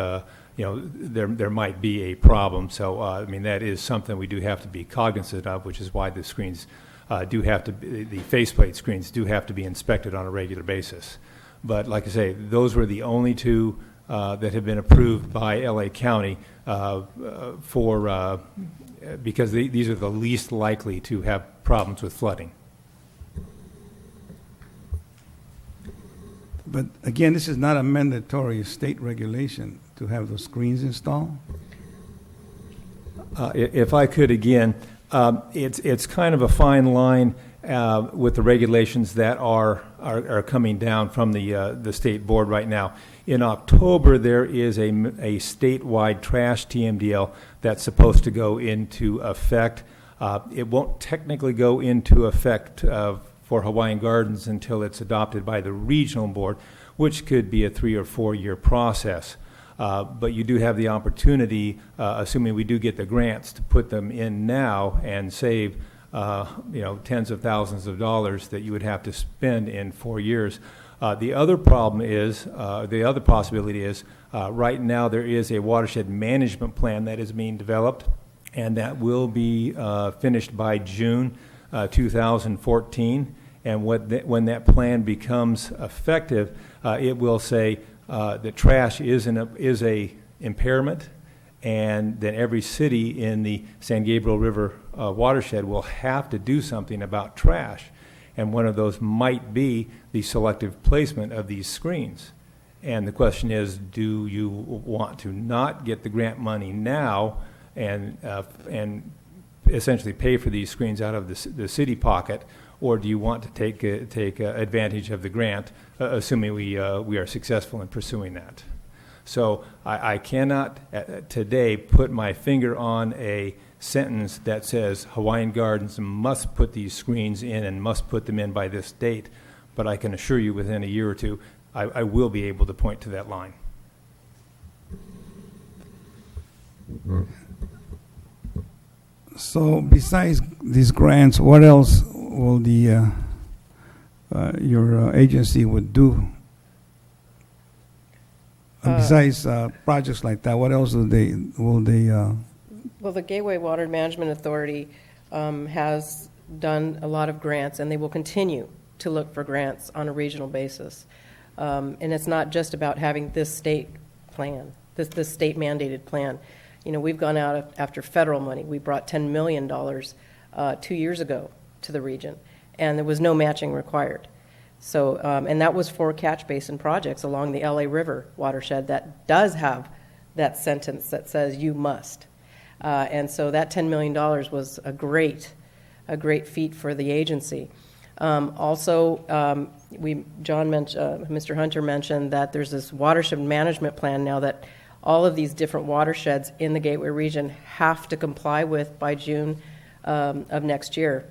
there might be a problem. So, that is something we do have to be cognizant of, which is why the screens the faceplate screens do have to be inspected on a regular basis. But like I say, those were the only two that have been approved by LA County because these are the least likely to have problems with flooding. But again, this is not a mandatory state regulation to have those screens installed. If I could again, it's kind of a fine line, with the regulations that are coming down from the state board right now. In October, there is a statewide trash TMDL that's supposed to go into effect. It won't technically go into effect for Hawaiian Gardens until it's adopted by the regional board, which could be a 3 or 4 year process. But you do have the opportunity, assuming we do get the grants, to put them in now and save tens of thousands of dollars that you would have to spend in 4 years. The other problem is, the other possibility is, right now there is a watershed management plan that is being developed, and that will be finished by June 2014. And when that plan becomes effective, it will say that trash is a impairment, and then every city in the San Gabriel River watershed will have to do something about trash. And one of those might be the selective placement of these screens. And the question is, do you want to not get the grant money now and essentially pay for these screens out of the city pocket, or do you want to take advantage of the grant, assuming we are successful in pursuing that? So I cannot today put my finger on a sentence that says Hawaiian Gardens must put these screens in and must put them in by this date, but I can assure you within a year or two, I will be able to point to that line. So besides these grants, what else will your agency would do? Besides projects like that, what else will they? Well, the Gateway Water Management Authority has done a lot of grants, and they will continue to look for grants on a regional basis. And it's not just about having this state plan, this state mandated plan. You know, we've gone out after federal money. We brought $10 million 2 years ago to the region, and there was no matching required. So, and that was for catch basin projects along the LA River watershed that does have that sentence that says you must. And so that $10 million was a great feat for the agency. Also, Mr. Hunter mentioned that there's this watershed management plan now that all of these different watersheds in the Gateway region have to comply with by June of next year.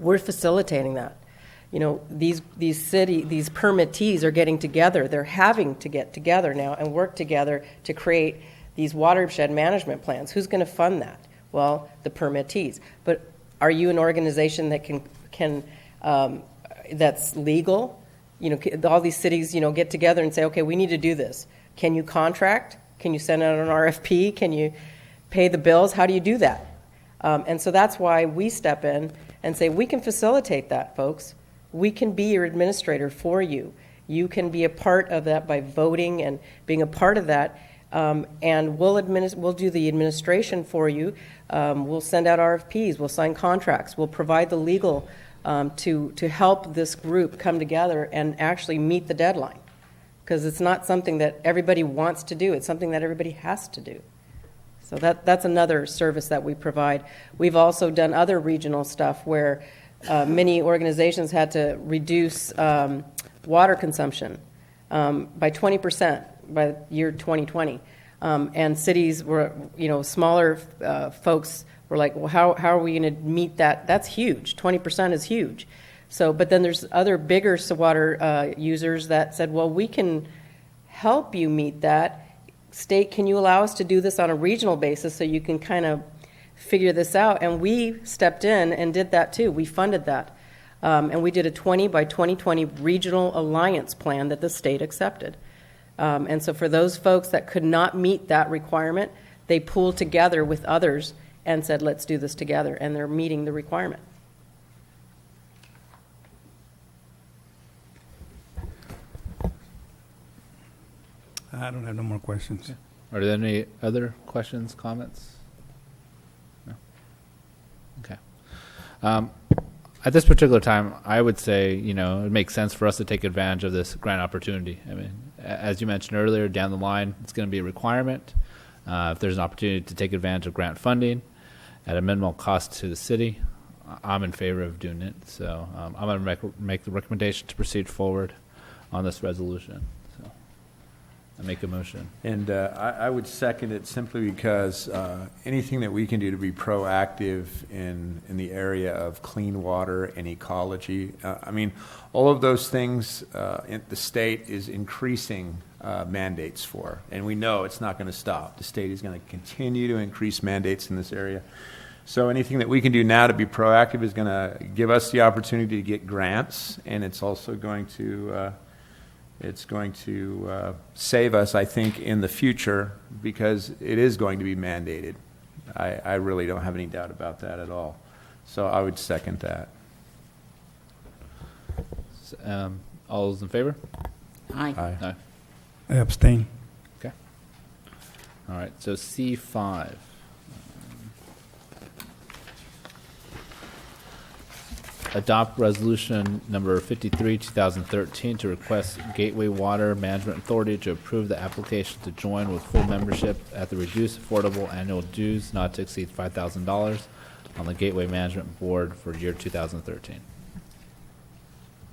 We're facilitating that. You know, these permittees are getting together. They're having to get together now and work together to create these watershed management plans. Who's going to fund that? Well, the permittees. But are you an organization that can that's legal? You know, all these cities, you know, get together and say, okay, we need to do this. Can you contract? Can you send out an RFP? Can you pay the bills? How do you do that? And so that's why we step in and say, we can facilitate that, folks. We can be your administrator for you. You can be a part of that by voting and being a part of that. And we'll do the administration for you. We'll send out RFPs. We'll sign contracts. We'll provide the legal to help this group come together and actually meet the deadline. Because it's not something that everybody wants to do. It's something that everybody has to do. So that's another service that we provide. We've also done other regional stuff where many organizations had to reduce water consumption by 20% by the year 2020. And cities were, you know, smaller folks were like, well, how are we going to meet that? That's huge. 20% is huge. So, but then there's other bigger water users that said, well, we can help you meet that. State, can you allow us to do this on a regional basis so you can kind of figure this out? And we stepped in and did that too. We funded that. And we did a 20 by 2020 regional alliance plan that the state accepted. And so for those folks that could not meet that requirement, they pooled together with others and said, let's do this together. And they're meeting the requirement. I don't have no more questions. Are there any other questions, comments? No? Okay. At this particular time, I would say, you know, it makes sense for us to take advantage of this grant opportunity. I mean, as you mentioned earlier, down the line, it's going to be a requirement. If there's an opportunity to take advantage of grant funding at a minimal cost to the city, I'm in favor of doing it. So I'm going to make the recommendation to proceed forward on this resolution. So I make a motion. And I would second it simply because anything that we can do to be proactive in the area of clean water and ecology, I mean, all of those things the state is increasing mandates for, and we know it's not going to stop. The state is going to continue to increase mandates in this area. So anything that we can do now to be proactive is going to give us the opportunity to get grants, and it's also going to save us, I think, in the future, because it is going to be mandated. I really don't have any doubt about that at all. So I would second that. All those in favor? Aye. Aye. I abstain. Okay. All right. So C5. Adopt resolution number 53, 2013, to request Gateway Water Management Authority to approve the application to join with full membership at the reduced affordable annual dues not to exceed $5,000 on the Gateway Management Board for year 2013.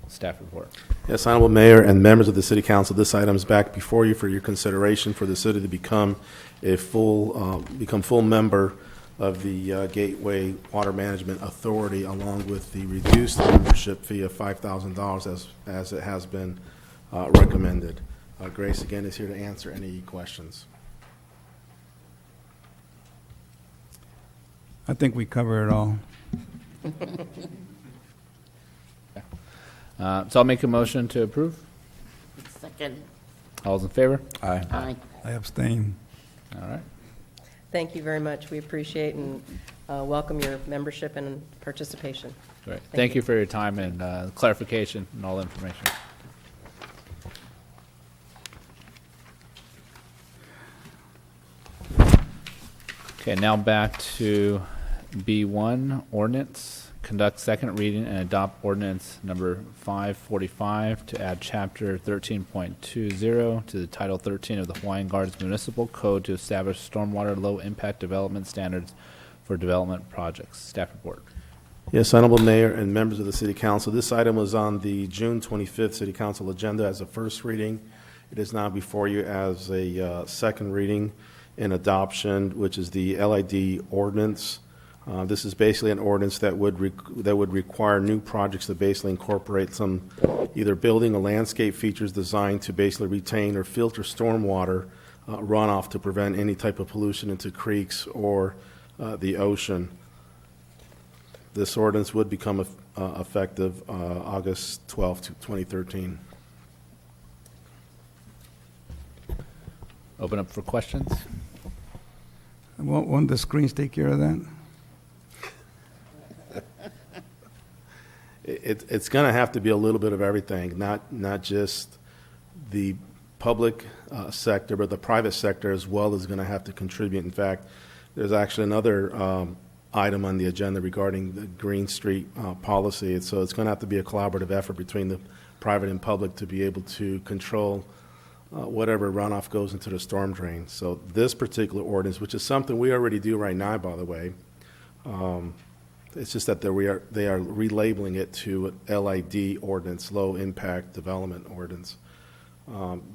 Staff report. Yes, Honorable Mayor and members of the City Council, this item is back before you for your consideration for the city to become a full member of the Gateway Water Management Authority, along with the reduced membership fee of $5,000 as it has been recommended. Grace, again, is here to answer any questions. I think we cover it all. So I'll make a motion to approve. Second. All's in favor? Aye. Aye. I abstain. All right. Thank you very much. We appreciate and welcome your membership and participation. Great. Thank you for your time and clarification and all the information. Okay, now back to B1, ordinance. Conduct second reading and adopt ordinance number 545 to add chapter 13.20 to the Title 13 of the Hawaiian Gardens Municipal Code to establish stormwater low-impact development standards for development projects. Staff report. Yes, Honorable Mayor and members of the City Council, this item was on the June 25th City Council agenda as a first reading. It is now before you as a second reading and adoption, which is the LID ordinance. This is basically an ordinance that would require new projects to basically incorporate some either building or landscape features designed to basically retain or filter stormwater runoff to prevent any type of pollution into creeks or the ocean. This ordinance would become effective August 12, 2013. Open up for questions. Won't the screens take care of that? It's going to have to be a little bit of everything, not just the public sector, but the private sector as well is going to have to contribute. In fact, there's actually another item on the agenda regarding the Green Street policy. So it's going to have to be a collaborative effort between the private and public to be able to control whatever runoff goes into the storm drain. So this particular ordinance, which is something we already do right now, by the way, it's just that they are relabeling it to LID ordinance, low impact development ordinance.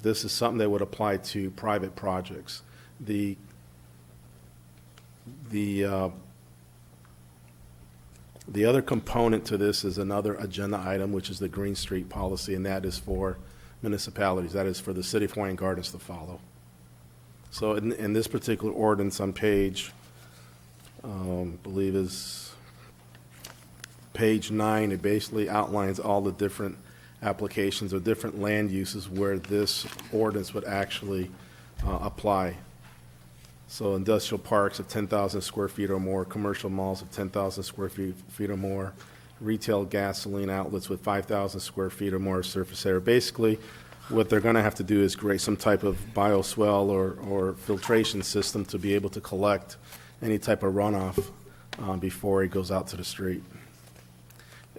This is something that would apply to private projects. The other component to this is another agenda item, which is the Green Street policy, and that is for municipalities. That is for the City of Hawaiian Gardens to follow. So in this particular ordinance on page, believe is page 9, it basically outlines all the different applications or different land uses where this ordinance would actually apply. So industrial parks of 10,000 square feet or more, commercial malls of 10,000 square feet or more, retail gasoline outlets with 5,000 square feet or more surface area. Basically, what they're going to have to do is create some type of bioswale or filtration system to be able to collect any type of runoff before it goes out to the street.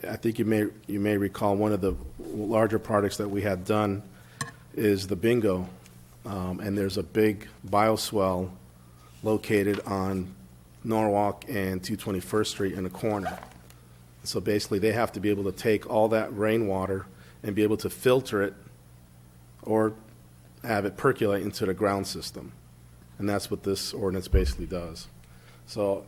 I think you may recall one of the larger projects that we had done is the bingo, and there's a big bioswale located on Norwalk and 221st Street in the corner. So basically, they have to be able to take all that rainwater and be able to filter it or have it percolate into the ground system. And that's what this ordinance basically does. So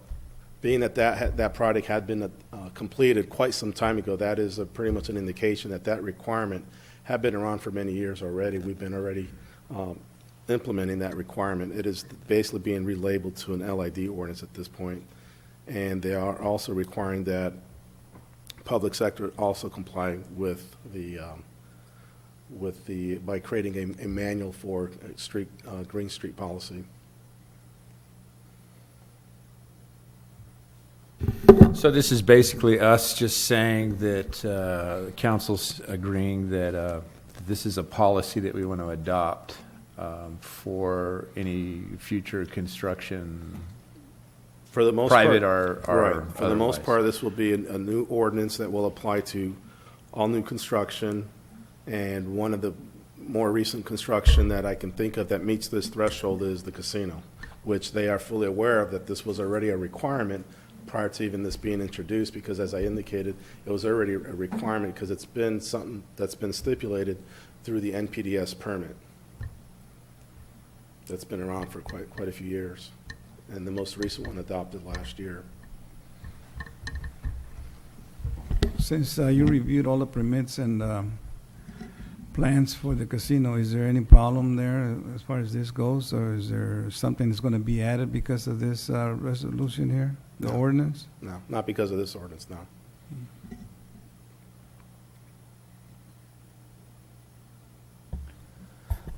being that that project had been completed quite some time ago, that is pretty much an indication that that requirement had been around for many years already. We've been already implementing that requirement. It is basically being relabeled to an LID ordinance at this point. And they are also requiring that public sector also comply with by creating a manual for green street policy. So this is basically us just saying that the council's agreeing that this is a policy that we want to adopt for any future construction, for the most private part, or right. For the most otherwise. part, this will be a new ordinance that will apply to all new construction. And one of the more recent construction that I can think of that meets this threshold is the casino, which they are fully aware of that this was already a requirement prior to even this being introduced, because as I indicated, it was already a requirement because it's been something that's been stipulated through the NPDS permit. That's been around for quite a few years. And the most recent one adopted last year. Since you reviewed all the permits and plans for the casino, is there any problem there as far as this goes, or is there something that's going to be added because of this resolution here, the No. ordinance? No, not because of this ordinance, no.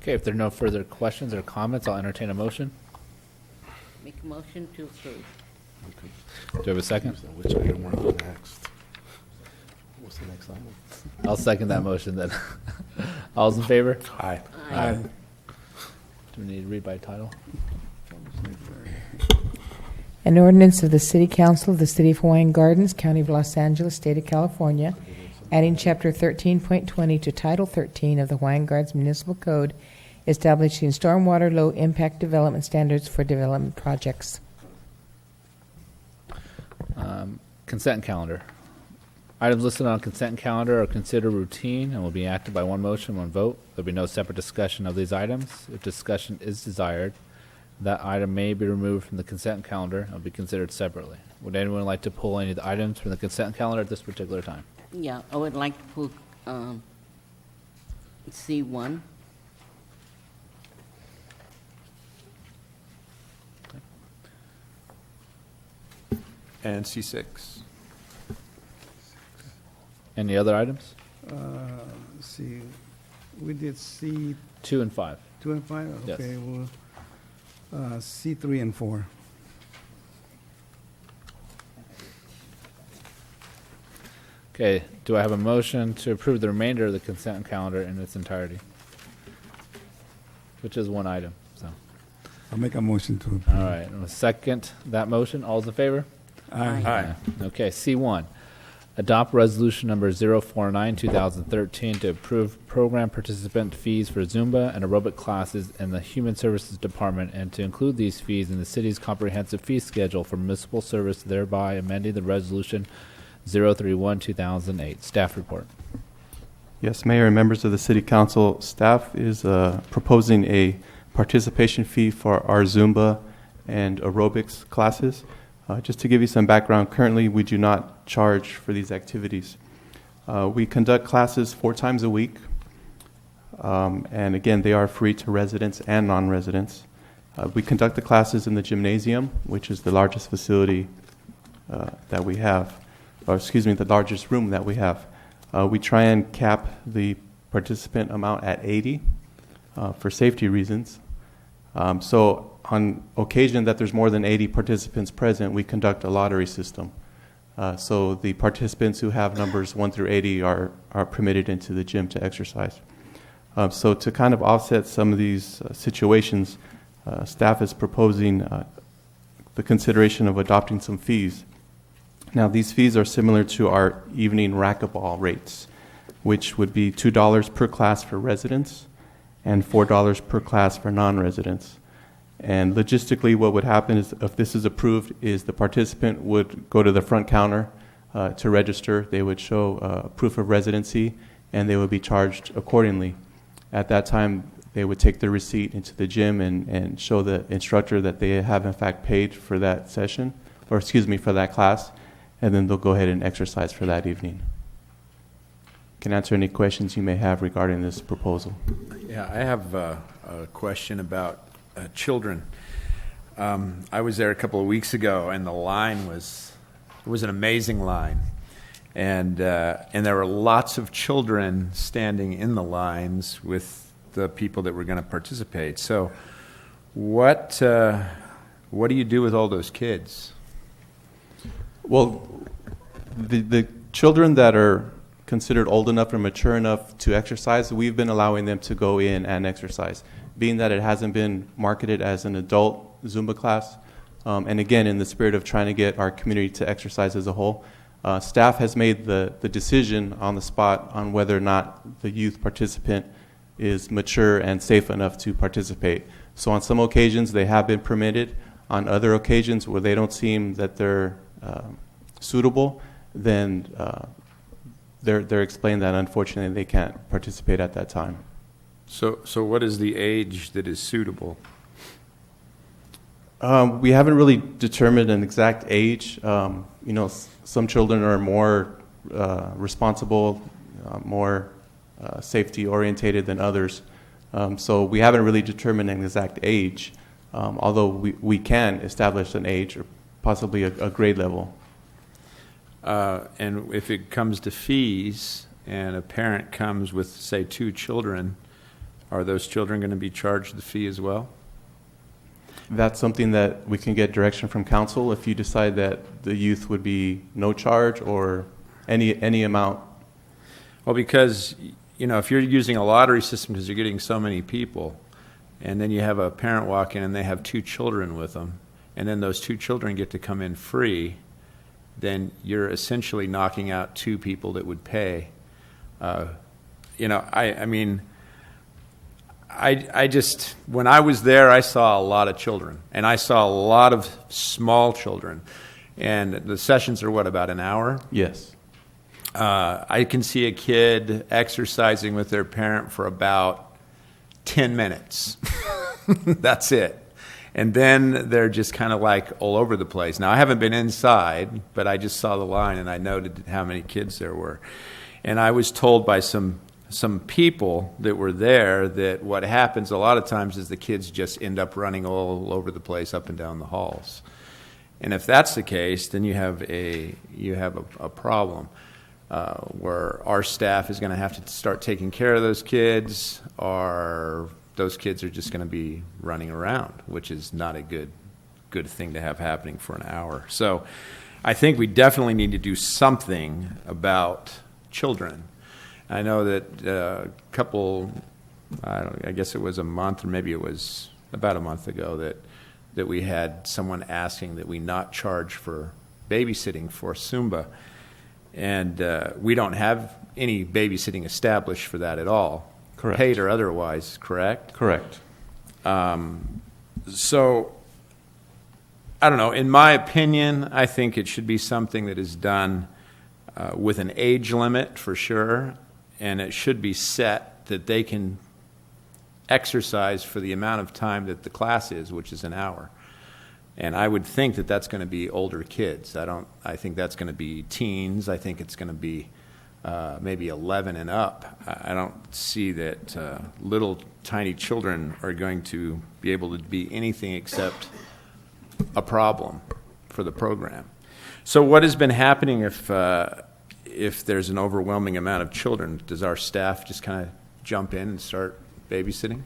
Okay, if there are no further questions or comments, I'll entertain a motion. Make a motion to approve. Do you have a second? Which item we're on next? What's the next item? I'll second that motion then. All's in favor? Aye. Aye. Do we need to read by title? An ordinance of the City Council of the City of Hawaiian Gardens, County of Los Angeles, State of California, adding Chapter 13.20 to Title 13 of the Hawaiian Gardens Municipal Code, establishing stormwater low-impact development standards for development projects. Consent calendar. Items listed on consent calendar are considered routine and will be acted by one motion, one vote. There'll be no separate discussion of these items. If discussion is desired, that item may be removed from the consent calendar and will be considered separately. Would anyone like to pull any of the items from the consent calendar at this particular time? Yeah, I would like to put C1. And C6. Any other items? Let's see, we did C 2 and 5. 2 and 5? Yes. Okay, well, C3 and 4. Okay, do I have a motion to approve the remainder of the consent calendar in its entirety? Which is one item, so. I'll make a motion to approve. All right, and a second that motion. All's in favor? Aye. Okay, C1. Adopt resolution number 049-2013 to approve program participant fees for Zumba and aerobic classes in the Human Services Department and to include these fees in the city's comprehensive fee schedule for municipal service, thereby amending the resolution 031-2008. Staff report. Yes, Mayor and members of the City Council, staff is proposing a participation fee for our Zumba and aerobics classes. Just to give you some background, currently we do not charge for these activities. We conduct classes 4 times a week, and again, they are free to residents and non-residents. We conduct the classes in the gymnasium, which is the largest facility that we have, or excuse me, the largest room that we have. We try and cap the participant amount at 80 for safety reasons. So on occasion that there's more than 80 participants present, we conduct a lottery system. So the participants who have numbers 1 through 80 are permitted into the gym to exercise. So to kind of offset some of these situations, staff is proposing the consideration of adopting some fees. Now these fees are similar to our evening racquetball rates, which would be $2 per class for residents and $4 per class for non-residents. And logistically, what would happen is, if this is approved, is the participant would go to the front counter, to register. They would show proof of residency, and they would be charged accordingly. At that time, they would take the receipt into the gym and show the instructor that they have in fact paid for that session, or excuse me, for that class, and then they'll go ahead and exercise for that evening. Can answer any questions you may have regarding this proposal. Yeah, I have a question about children. I was there a couple of weeks ago, and the line was an amazing line, and there were lots of children standing in the lines with the people that were going to participate. So, what do you do with all those kids? Well, the children that are considered old enough or mature enough to exercise, we've been allowing them to go in and exercise, being that it hasn't been marketed as an adult Zumba class. And again, in the spirit of trying to get our community to exercise as a whole, staff has made the decision on the spot on whether or not the youth participant is mature and safe enough to participate. So on some occasions they have been permitted. On other occasions where they don't seem that they're suitable, then they're explained that unfortunately they can't participate at that time. So what is the age that is suitable? We haven't really determined an exact age. Some children are more responsible, more safety orientated than others. So we haven't really determined an exact age, although we can establish an age or possibly a grade level. And if it comes to fees and a parent comes with, say, 2 children, are those children going to be charged the fee as well? That's something that we can get direction from council if you decide that the youth would be no charge or any amount. Well, because, if you're using a lottery system because you're getting so many people, and then you have a parent walk in and they have 2 children with them, and then those 2 children get to come in free, then you're essentially knocking out 2 people that would pay. I just, when I was there, I saw a lot of children, and I saw a lot of small children. And the sessions are what, about an hour? Yes. I can see a kid exercising with their parent for about 10 minutes. That's it. And then they're just kind of like all over the place. Now, I haven't been inside, but I just saw the line, and I noted how many kids there were. And I was told by some people that were there that what happens a lot of times is the kids just end up running all over the place up and down the halls. And if that's the case, then you have a problem where our staff is going to have to start taking care of those kids, or those kids are just going to be running around, which is not a good thing to have happening for an hour. So I think we definitely need to do something about children. I know that I guess it was a month, or maybe it was about a month ago, that we had someone asking that we not charge for babysitting for Zumba. And we don't have any babysitting established for that at all. Correct. Paid or otherwise, correct? Correct. So, I don't know. In my opinion, I think it should be something that is done with an age limit for sure, and it should be set that they can exercise for the amount of time that the class is, which is an hour. And I would think that that's going to be older kids. I think that's going to be teens. I think it's going to be maybe 11 and up. I don't see that little tiny children are going to be able to be anything except a problem for the program. So what has been happening if there's an overwhelming amount of children? Does our staff just kind of jump in and start babysitting?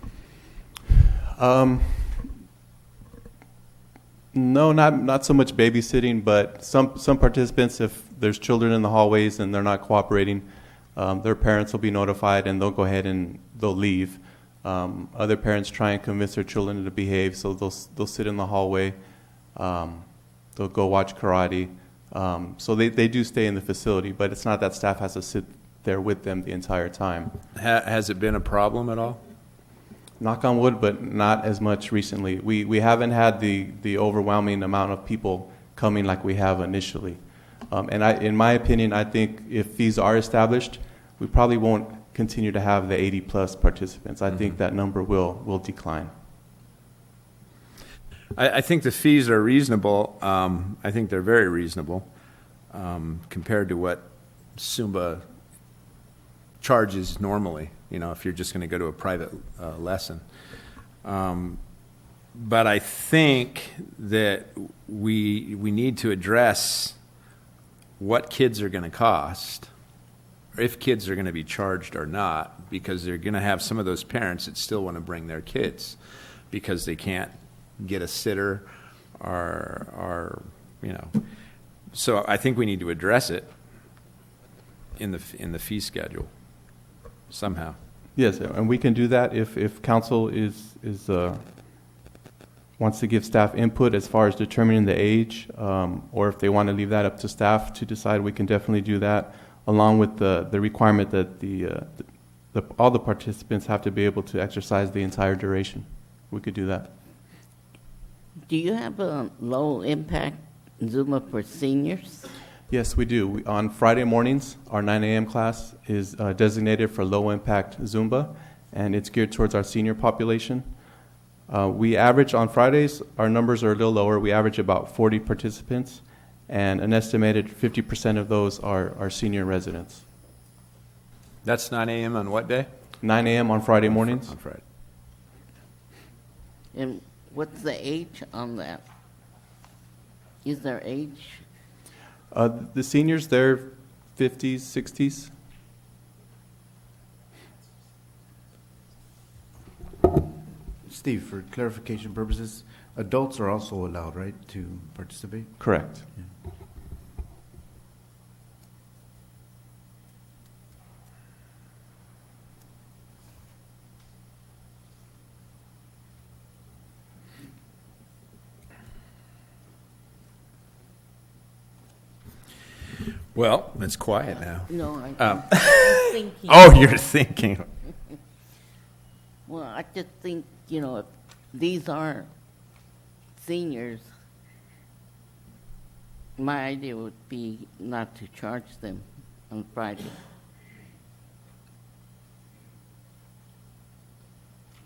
No, not so much babysitting, but some participants, if there's children in the hallways and they're not cooperating, their parents will be notified and they'll go ahead and they'll leave. Other parents try and convince their children to behave, so they'll sit in the hallway. They'll go watch karate. So they do stay in the facility, but it's not that staff has to sit there with them the entire time. Has it been a problem at all? Knock on wood, but not as much recently. We haven't had the overwhelming amount of people coming like we have initially. And in my opinion, I think if fees are established, we probably won't continue to have the 80-plus participants. I think that number will decline. I think the fees are reasonable. I think they're very reasonable compared to what Zumba charges normally, if you're just going to go to a private lesson. But I think that we need to address what kids are going to cost, or if kids are going to be charged or not, because they're going to have some of those parents that still want to bring their kids because they can't get a sitter or So I think we need to address it in the fee schedule somehow. Yes, and we can do that if council wants to give staff input as far as determining the age, or if they want to leave that up to staff to decide. We can definitely do that, along with the requirement that all the participants have to be able to exercise the entire duration. We could do that. Do you have a low-impact Zumba for seniors? Yes, we do. On Friday mornings, our 9 a.m. class is designated for low-impact Zumba, and it's geared towards our senior population. We average on Fridays, our numbers are a little lower. We average about 40 participants, and an estimated 50% of those are senior residents. That's 9 a.m. on what day? 9 a.m. on Friday mornings. On Friday. And what's the age on that? Is there age? The seniors, they're 50s, 60s. Steve, for clarification purposes, adults are also allowed, right, to participate? Correct. Yeah. Well, it's quiet now. No, I'm thinking. Oh, you're thinking. Well, I just think, if these are seniors, my idea would be not to charge them on Friday.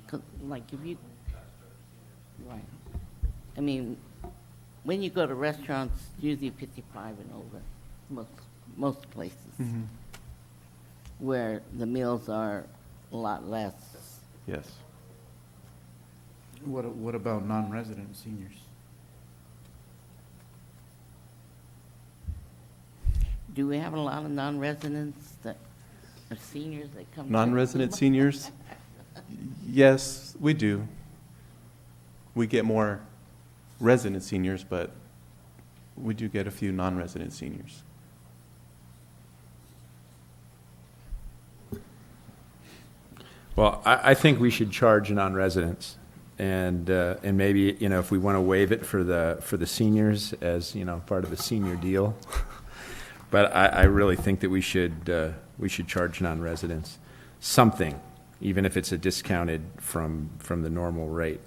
'Cause, like, if you, right. I mean, when you go to restaurants, usually 55 and over. Most places, where the meals are a lot less. Yes. What about non-resident seniors? Do we have a lot of non-residents that are seniors that come? Non-resident seniors? Yes, we do. We get more resident seniors, but we do get a few non-resident seniors. Well, I think we should charge non-residents, and maybe if we want to waive it for the seniors as part of the senior deal, but I really think that we should charge non-residents something, even if it's a discounted from the normal rate.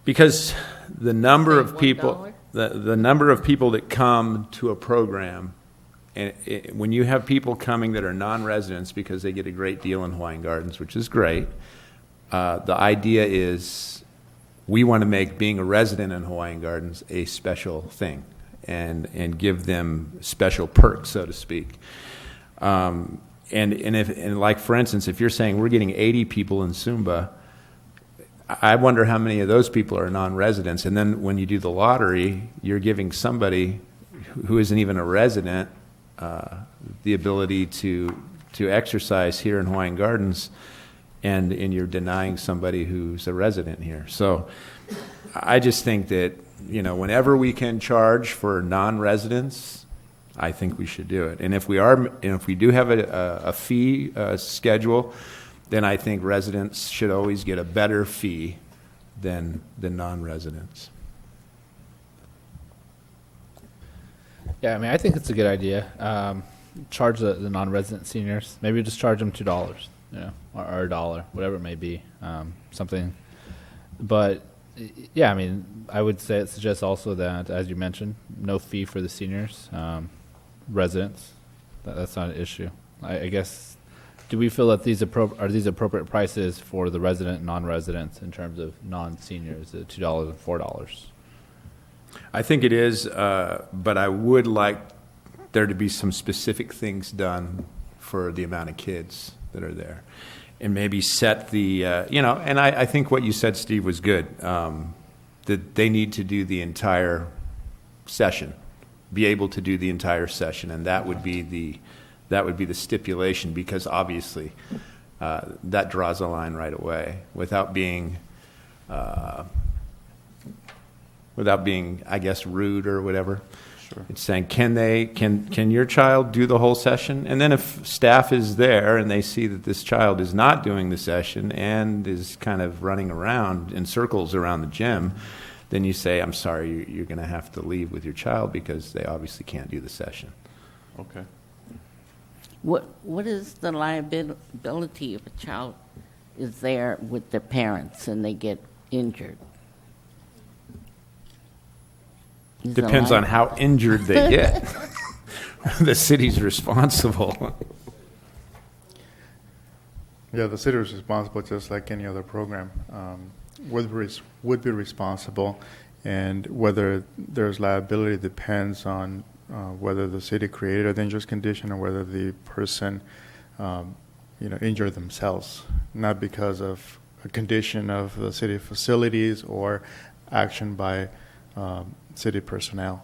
Because the number of people, the number of people that come to a program. And when you have people coming that are non-residents because they get a great deal in Hawaiian Gardens, which is great, the idea is we want to make being a resident in Hawaiian Gardens a special thing and give them special perks, so to speak. And like, for instance, if you're saying we're getting 80 people in Zumba, I wonder how many of those people are non-residents. And then when you do the lottery, you're giving somebody who isn't even a resident the ability to exercise here in Hawaiian Gardens, and you're denying somebody who's a resident here. So I just think that, whenever we can charge for non-residents, I think we should do it. And if we do have a fee schedule, then I think residents should always get a better fee than non-residents. Yeah, I think it's a good idea. Charge the non-resident seniors. Maybe just charge them $2, or $1, whatever it may be, something. But Yeah, I mean, I would suggest also that, as you mentioned, no fee for the seniors, residents. That's not an issue. I guess, do we feel that are these appropriate prices for the resident and non-residents in terms of non-seniors, at $2 and $4? I think it is, but I would like there to be some specific things done for the amount of kids that are there. And maybe set the, and I think what you said, Steve, was good, that they need to do the entire session, be able to do the entire session, and that would be the stipulation, because obviously that draws a line right away without being, I guess, rude or whatever. Sure. It's saying, can your child do the whole session? And then if staff is there and they see that this child is not doing the session and is kind of running around in circles around the gym, then you say, I'm sorry, you're going to have to leave with your child because they obviously can't do the session. Okay. What is the liability if a child is there with their parents and they get injured? Depends on how injured they get. The city's responsible. Yeah, the city is responsible just like any other program. Would be responsible, and whether there's liability depends on whether the city created a dangerous condition or whether the person, injured themselves, not because of a condition of the city facilities or action by city personnel.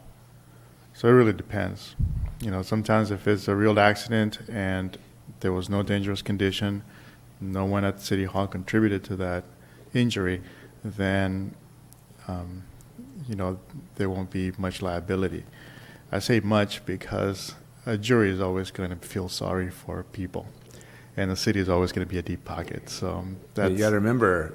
So it really depends. Sometimes if it's a real accident and there was no dangerous condition, no one at City Hall contributed to that injury, then there won't be much liability. I say much because a jury is always going to feel sorry for people, and the city is always going to be a deep pocket. So that's, you got to remember,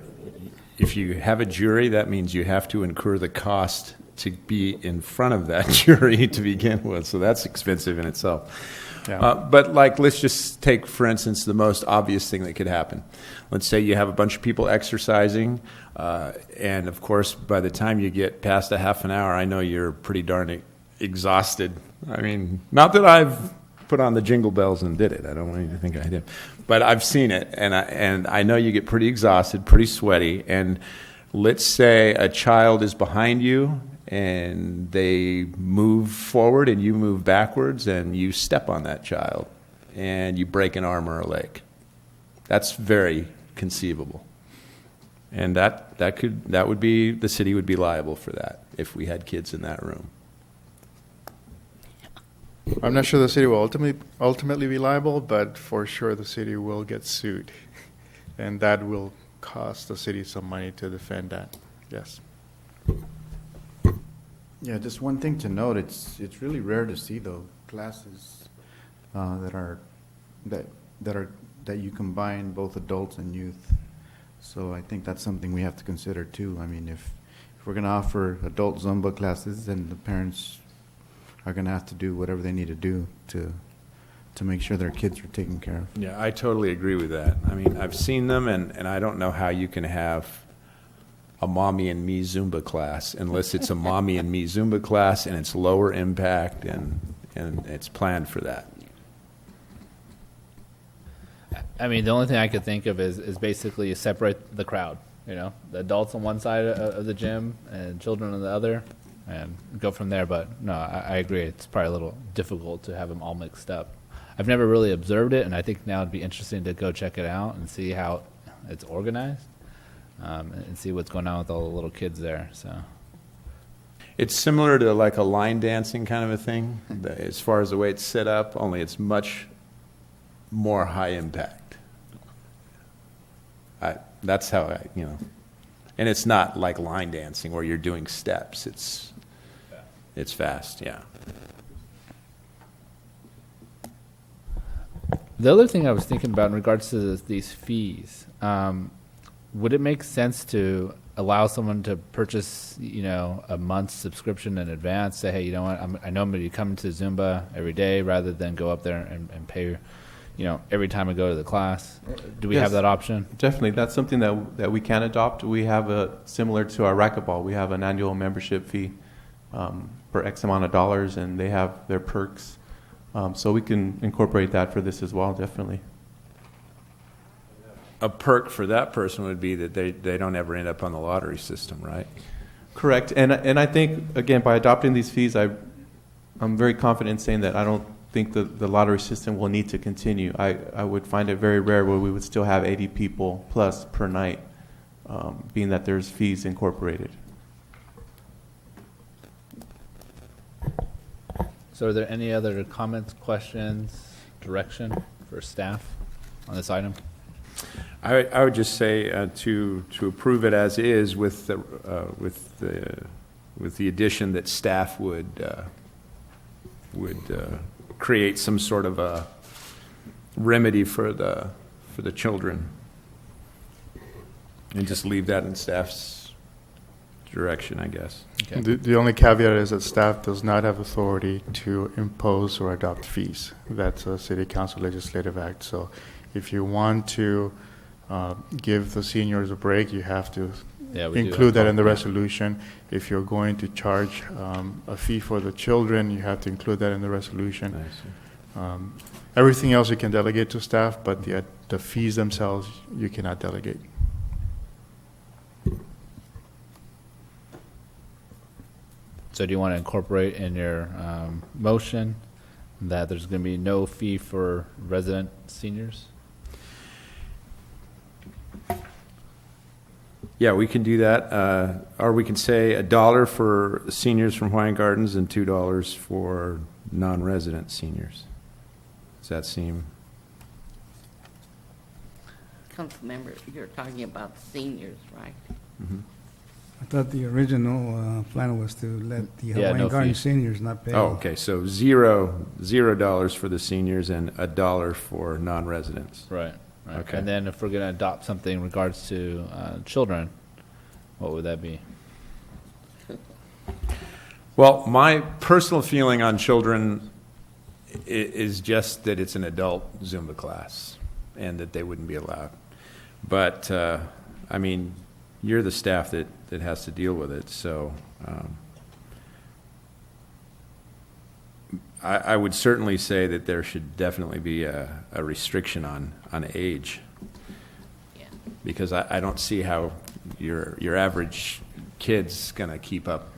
if you have a jury, that means you have to incur the cost to be in front of that jury to begin with. So that's expensive in itself. Yeah. But let's just take, for instance, the most obvious thing that could happen. Let's say you have a bunch of people exercising, and of course, by the time you get past a half an hour, I know you're pretty darn exhausted. I mean, not that I've put on the jingle bells and did it. I don't want you to think I did. But I've seen it, and I know you get pretty exhausted, pretty sweaty, and let's say a child is behind you, and they move forward and you move backwards and you step on that child and you break an arm or a leg. That's very conceivable. And that would be, the city would be liable for that if we had kids in that room. I'm not sure the city will ultimately be liable, but for sure the city will get sued. And that will cost the city some money to defend that. Yes. Yeah, just one thing to note, it's really rare to see though classes that you combine both adults and youth. So I think that's something we have to consider too. I mean, if we're going to offer adult Zumba classes, then the parents are going to have to do whatever they need to do to make sure their kids are taken care of. Yeah, I totally agree with that. I mean, I've seen them, and I don't know how you can have a Mommy and Me Zumba class unless it's a Mommy and Me Zumba class and it's lower impact and it's planned for that. I mean, the only thing I could think of is basically you separate the crowd, the adults on one side of the gym and children on the other, and go from there. But no, I agree. It's probably a little difficult to have them all mixed up. I've never really observed it, and I think now it'd be interesting to go check it out and see how it's organized. And see what's going on with all the little kids there. So it's similar to like a line dancing kind of a thing, as far as the way it's set up, only it's much more high impact. That's how and it's not like line dancing where you're doing steps. It's fast, yeah. The other thing I was thinking about in regards to these fees, would it make sense to allow someone to purchase, a month's subscription in advance? Say, hey, you know what? I know I'm going to be coming to Zumba every day, rather than go up there and pay, every time I go to the class? Do we Yes, have that option? Definitely. That's something that we can adopt. We have similar to our racquetball, we have an annual membership fee for X amount of dollars, and they have their perks. So we can incorporate that for this as well, definitely. A perk for that person would be that they don't ever end up on the lottery system, right? Correct. And I think, again, by adopting these fees, I'm very confident in saying that I don't think the lottery system will need to continue. I would find it very rare where we would still have 80 people plus per night, being that there's fees incorporated. So are there any other comments, questions, direction for staff on this item? I would just say to approve it as is with the addition that staff would create some sort of a remedy for the children, and just leave that in staff's direction, I guess. Okay. The only caveat is that staff does not have authority to impose or adopt fees. That's a City Council legislative act. So if you want to give the seniors a break, you have to include that in the resolution. If you're going to charge a fee for the children, you have to include that in the resolution. Everything else you can delegate to staff, but the fees themselves you cannot delegate. So do you want to incorporate in your motion that there's going to be no fee for resident seniors? Yeah, we can do that. Or we can say $1 for seniors from Hawaiian Gardens and $2 for non-resident seniors. Does that seem? Councilmember, you're talking about seniors, right? Mm-hmm. I thought the original plan was to let the Yeah, Hawaiian no Garden fees. seniors not pay. Oh, okay. So $0 for the seniors and $1 for non-residents. Right. Okay. And then if we're going to adopt something in regards to children, what would that be? Well, my personal feeling on children is just that it's an adult Zumba class and that they wouldn't be allowed. But, I mean, you're the staff that has to deal with it, so I would certainly say that there should definitely be a restriction on age. Yeah. Because I don't see how your average kid's going to keep up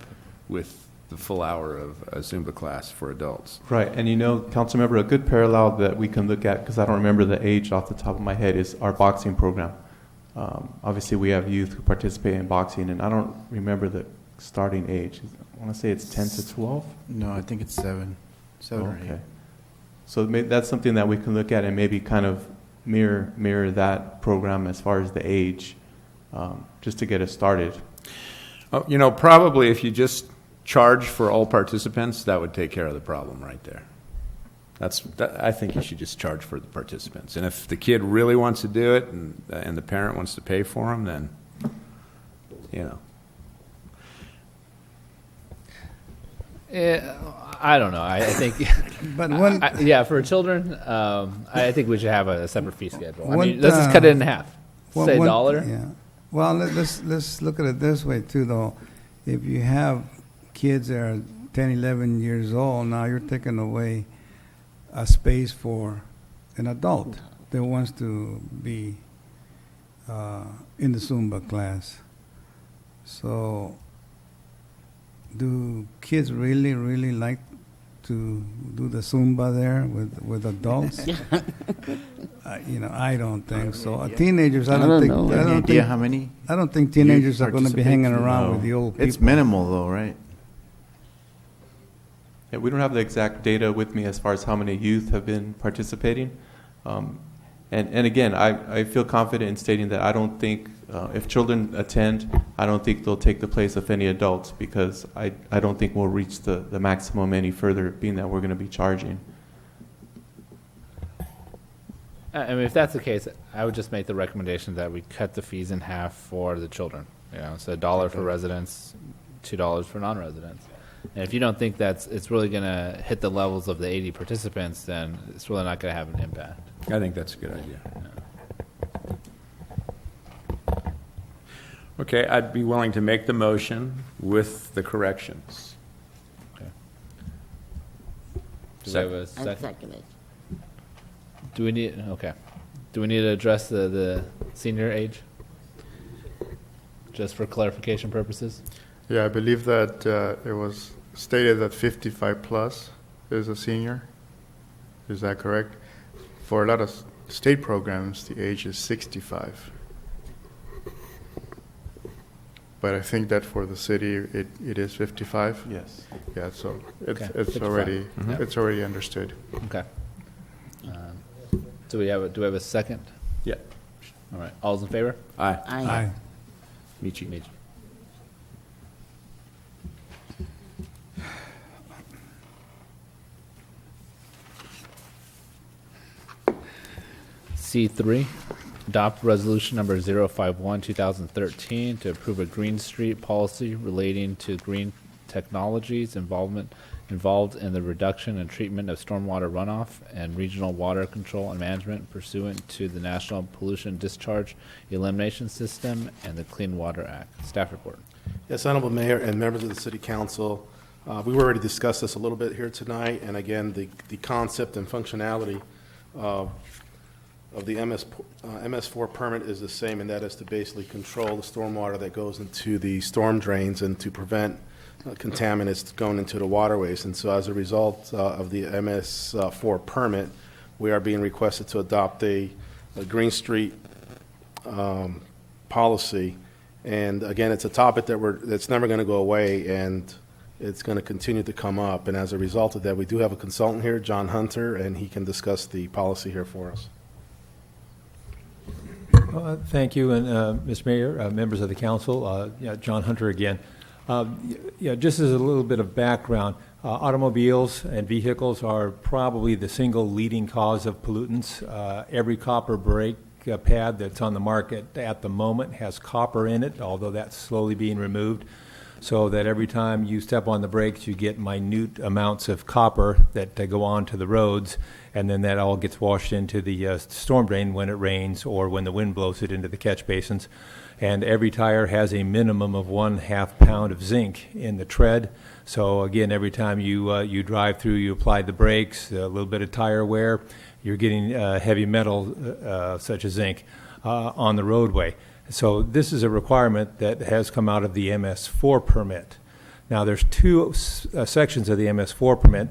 with the full hour of a Zumba class for adults. Right, and Councilmember, a good parallel that we can look at, because I don't remember the age off the top of my head, is our boxing program. Obviously, we have youth who participate in boxing, and I don't remember the starting age. I want to say it's 10 to 12? No, I think it's 7. 7 or 8. Okay. So that's something that we can look at and maybe kind of mirror that program as far as the age, just to get us started. Oh, probably if you just charge for all participants, that would take care of the problem right there. I think you should just charge for the participants. And if the kid really wants to do it and the parent wants to pay for them, then, I don't know. I think, But for children, I think we should have a separate fee schedule. I mean, let's just cut it in half. Say $1. Yeah. Well, let's look at it this way too, though. If you have kids that are 10, 11 years old, now you're taking away a space for an adult that wants to be in the Zumba class. So, do kids really like to do the Zumba there with adults? I don't think so. Teenagers, I don't think. know. I Any don't idea think, how many I don't think teenagers are going to be hanging participate? around No. with the old people. It's minimal, though, right? Yeah, we don't have the exact data with me as far as how many youth have been participating. And again, I feel confident in stating that I don't think, if children attend, I don't think they'll take the place of any adults, because I don't think we'll reach the maximum any further, being that we're going to be charging. I mean, if that's the case, I would just make the recommendation that we cut the fees in half for the children. So $1 for residents, $2 for non-residents. And if you don't think it's really going to hit the levels of the 80 participants, then it's really not going to have an impact. I think that's a good idea. Yeah. Okay, I'd be willing to make the motion with the corrections. Okay. Do we have a I second? second it. Do we need, okay. Do we need to address the senior age? Just for clarification purposes? Yeah, I believe that it was stated that 55 plus is a senior. Is that correct? For a lot of state programs, the age is 65. But I think that for the city, it is 55. Yes. Yeah, so it's Okay, it's 55. already Mhm. it's already understood. Okay. Do we have a second? Yeah. All right. All's in favor? Aye. Aye. Michi. Michi. C3, adopt resolution number 051, 2013 to approve a Green Street policy relating to green technologies involved in the reduction and treatment of stormwater runoff and regional water control and management pursuant to the National Pollution Discharge Elimination System and the Clean Water Act. Staff report. Yes, Honorable Mayor and members of the City Council, we've already discussed this a little bit here tonight, and again, the concept and functionality of the MS4 permit is the same, and that is to basically control the stormwater that goes into the storm drains and to prevent contaminants going into the waterways. And so as a result of the MS4 permit, we are being requested to adopt a Green Street policy. And again, it's a topic that's never going to go away, and it's going to continue to come up. And as a result of that, we do have a consultant here, John Hunter, and he can discuss the policy here for us. Thank you, and Mr. Mayor, members of the council, John Hunter again. Just as a little bit of background, automobiles and vehicles are probably the single leading cause of pollutants. Every copper brake pad that's on the market at the moment has copper in it, although that's slowly being removed, so that every time you step on the brakes, you get minute amounts of copper that go onto the roads, and then that all gets washed into the storm drain when it rains or when the wind blows it into the catch basins. And every tire has a minimum of 1/2 pound of zinc in the tread. So again, every time you drive through, you apply the brakes, a little bit of tire wear, you're getting heavy metal such as zinc on the roadway. So this is a requirement that has come out of the MS4 permit. Now there's two sections of the MS4 permit,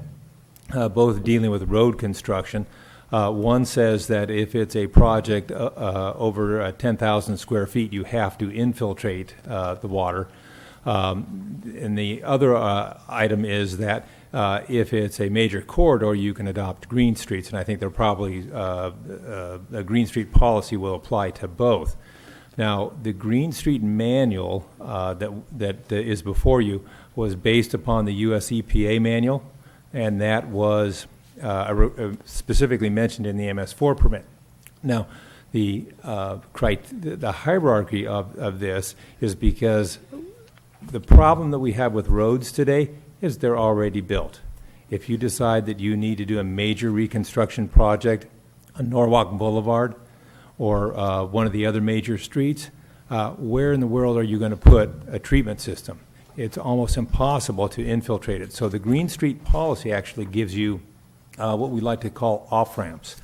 both dealing with road construction. One says that if it's a project over 10,000 square feet, you have to infiltrate the water. And the other item is that if it's a major corridor, you can adopt green streets. And I think a green street policy will apply to both. Now, the Green Street manual that is before you was based upon the US EPA manual, and that was specifically mentioned in the MS4 permit. Now, the hierarchy of this is because the problem that we have with roads today is they're already built. If you decide that you need to do a major reconstruction project on Norwalk Boulevard or one of the other major streets, where in the world are you going to put a treatment system? It's almost impossible to infiltrate it. So the Green Street policy actually gives you what we like to call off-ramps,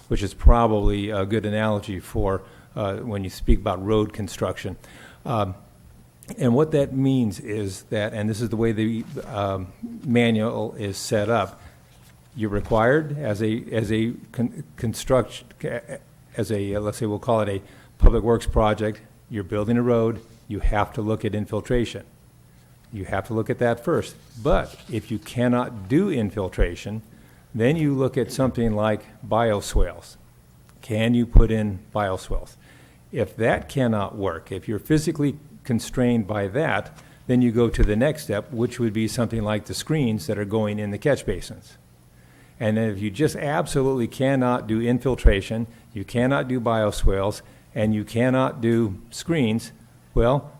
which is probably a good analogy for when you speak about road construction. And what that means is that, and this is the way the manual is set up, you're required as a construction, let's say we'll call it a public works project, you're building a road, you have to look at infiltration. You have to look at that first. But if you cannot do infiltration, then you look at something like bioswales. Can you put in bioswales? If that cannot work, if you're physically constrained by that, then you go to the next step, which would be something like the screens that are going in the catch basins. And then if you just absolutely cannot do infiltration, you cannot do bioswales, and you cannot do screens, well,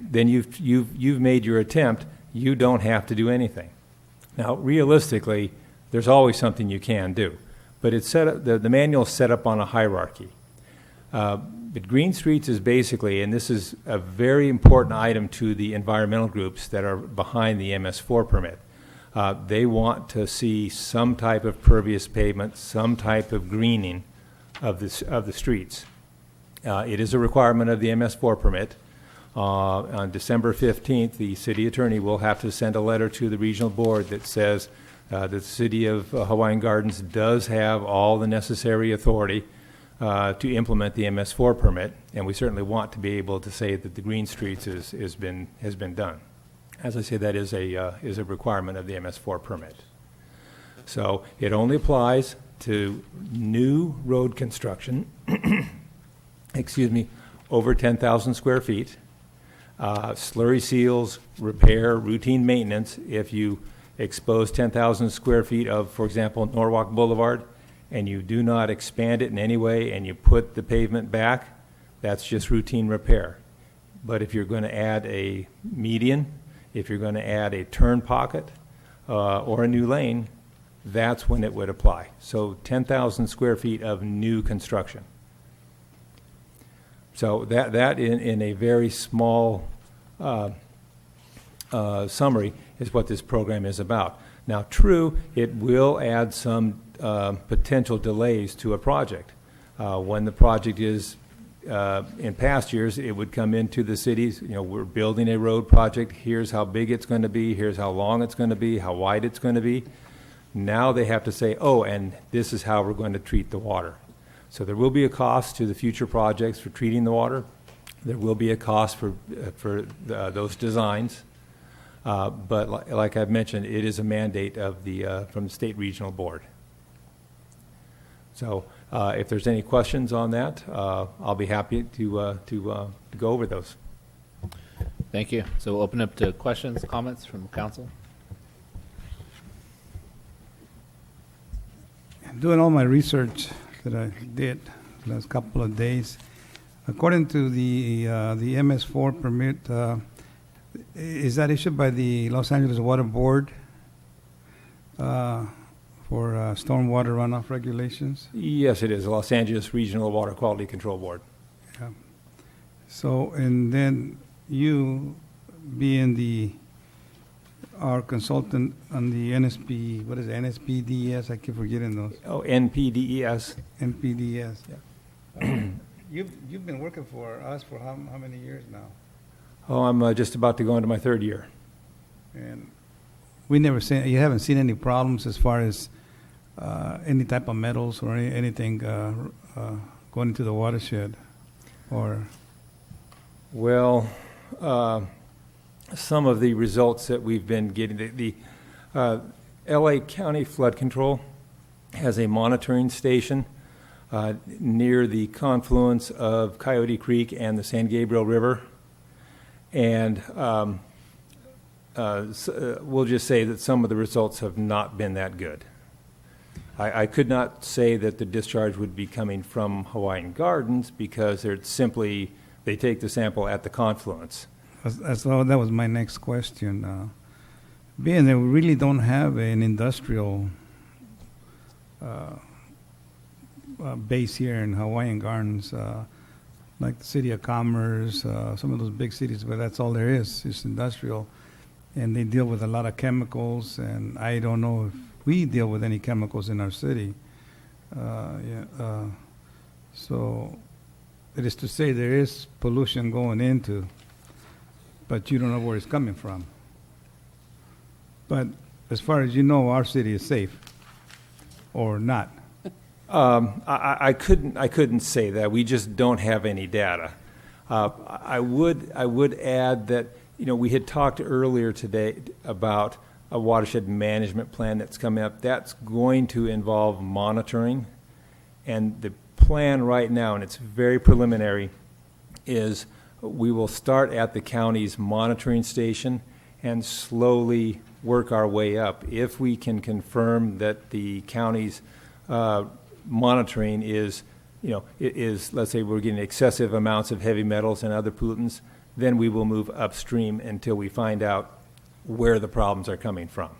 then you've made your attempt. You don't have to do anything. Now, realistically, there's always something you can do. but it's set up, the manual is set up on a hierarchy. But Green Streets is basically, and this is a very important item to the environmental groups that are behind the MS4 permit. They want to see some type of pervious pavement, some type of greening of the streets. It is a requirement of the MS4 permit. On December 15th, the city attorney will have to send a letter to the regional board that says the city of Hawaiian Gardens does have all the necessary authority to implement the MS4 permit, and we certainly want to be able to say that the Green Streets has been done. As I say, that is a requirement of the MS4 permit. So it only applies to new road construction, excuse me, over 10,000 square feet, slurry seals, repair, routine maintenance. If you expose 10,000 square feet of, for example, Norwalk Boulevard, and you do not expand it in any way and you put the pavement back, that's just routine repair. But if you're going to add a median, if you're going to add a turn pocket or a new lane, that's when it would apply. So 10,000 square feet of new construction. So that in a very small summary is what this program is about. Now, true, it will add some potential delays to a project. When the project is, in past years, it would come into the cities, we're building a road project, here's how big it's going to be, here's how long it's going to be, how wide it's going to be. Now they have to say, oh, and this is how we're going to treat the water. So there will be a cost to the future projects for treating the water. There will be a cost for those designs. But like I've mentioned, it is a mandate of from the State Regional Board. So if there's any questions on that, I'll be happy to go over those. Thank you. So we'll open up to questions, comments from council. Doing all my research that I did the last couple of days, according to the MS4 permit, is that issued by the Los Angeles Water Board for stormwater runoff regulations? Yes, it is. The Los Angeles Regional Water Quality Control Board. Yeah. So, and then you being our consultant on the NSP, what is it, NSPDES? I keep forgetting those. Oh, NPDES. NPDES. Yeah. You've been working for us for how many years now? Oh, I'm just about to go into my third year. And you haven't seen any problems as far as any type of metals or anything going into the watershed, or? Well, some of the results that we've been getting, the LA County Flood Control has a monitoring station near the confluence of Coyote Creek and the San Gabriel River. And we'll just say that some of the results have not been that good. I could not say that the discharge would be coming from Hawaiian Gardens because they take the sample at the confluence. So that was my next question. Being that we really don't have an industrial base here in Hawaiian Gardens, like the City of Commerce, some of those big cities, but that's all there is industrial. And they deal with a lot of chemicals, and I don't know if we deal with any chemicals in our city. So it is to say there is pollution going into, but you don't know where it's coming from. But as far as you know, our city is safe, or not. I couldn't say that. We just don't have any data. I would add that we had talked earlier today about a watershed management plan that's coming up. That's going to involve monitoring, and the plan right now, and it's very preliminary, is we will start at the county's monitoring station and slowly work our way up. If we can confirm that the county's monitoring is, let's say we're getting excessive amounts of heavy metals and other pollutants, then we will move upstream until we find out where the problems are coming from.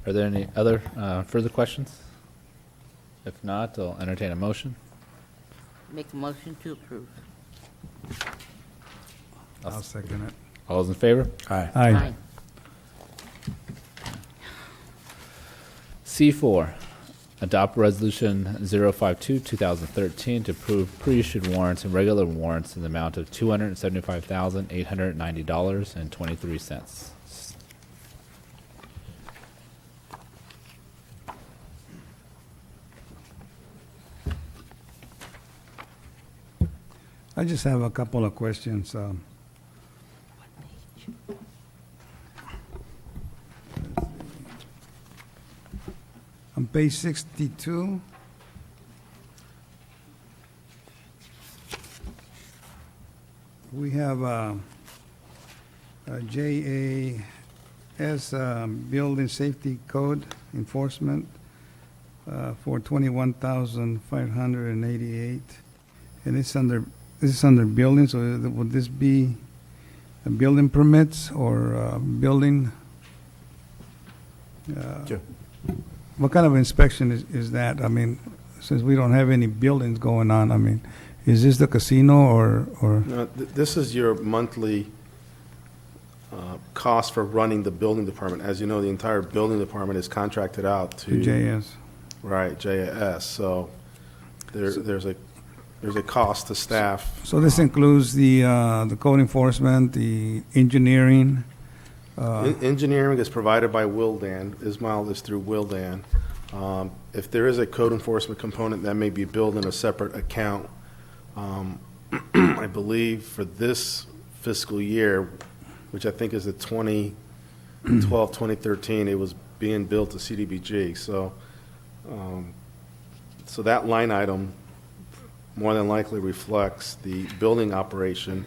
Are there any other further questions? If not, I'll entertain a motion. Make a motion to approve. I'll second it. All those in favor? Aye. Aye. C4, adopt resolution 052-2013 to approve pre-issued warrants and regular warrants in the amount of $275,890.23. I just have a couple of questions. On page 62, we have JAS Building Safety Code Enforcement for $21,588, and it's under building. So would this be building permits or building? Sure. What kind of inspection is that? I mean, since we don't have any buildings going on, I mean, is this the casino or? No, this is your monthly cost for running the building department. As you know, the entire building department is contracted out to JS. Right, JAS. So there's a cost to staff. So this includes the code enforcement, the engineering. Engineering is provided by Wildan. Ismail is through Wildan. If there is a code enforcement component, that may be billed in a separate account. I believe for this fiscal year, which I think is the 2012-2013, it was being billed to CDBG. So that line item more than likely reflects the building operation.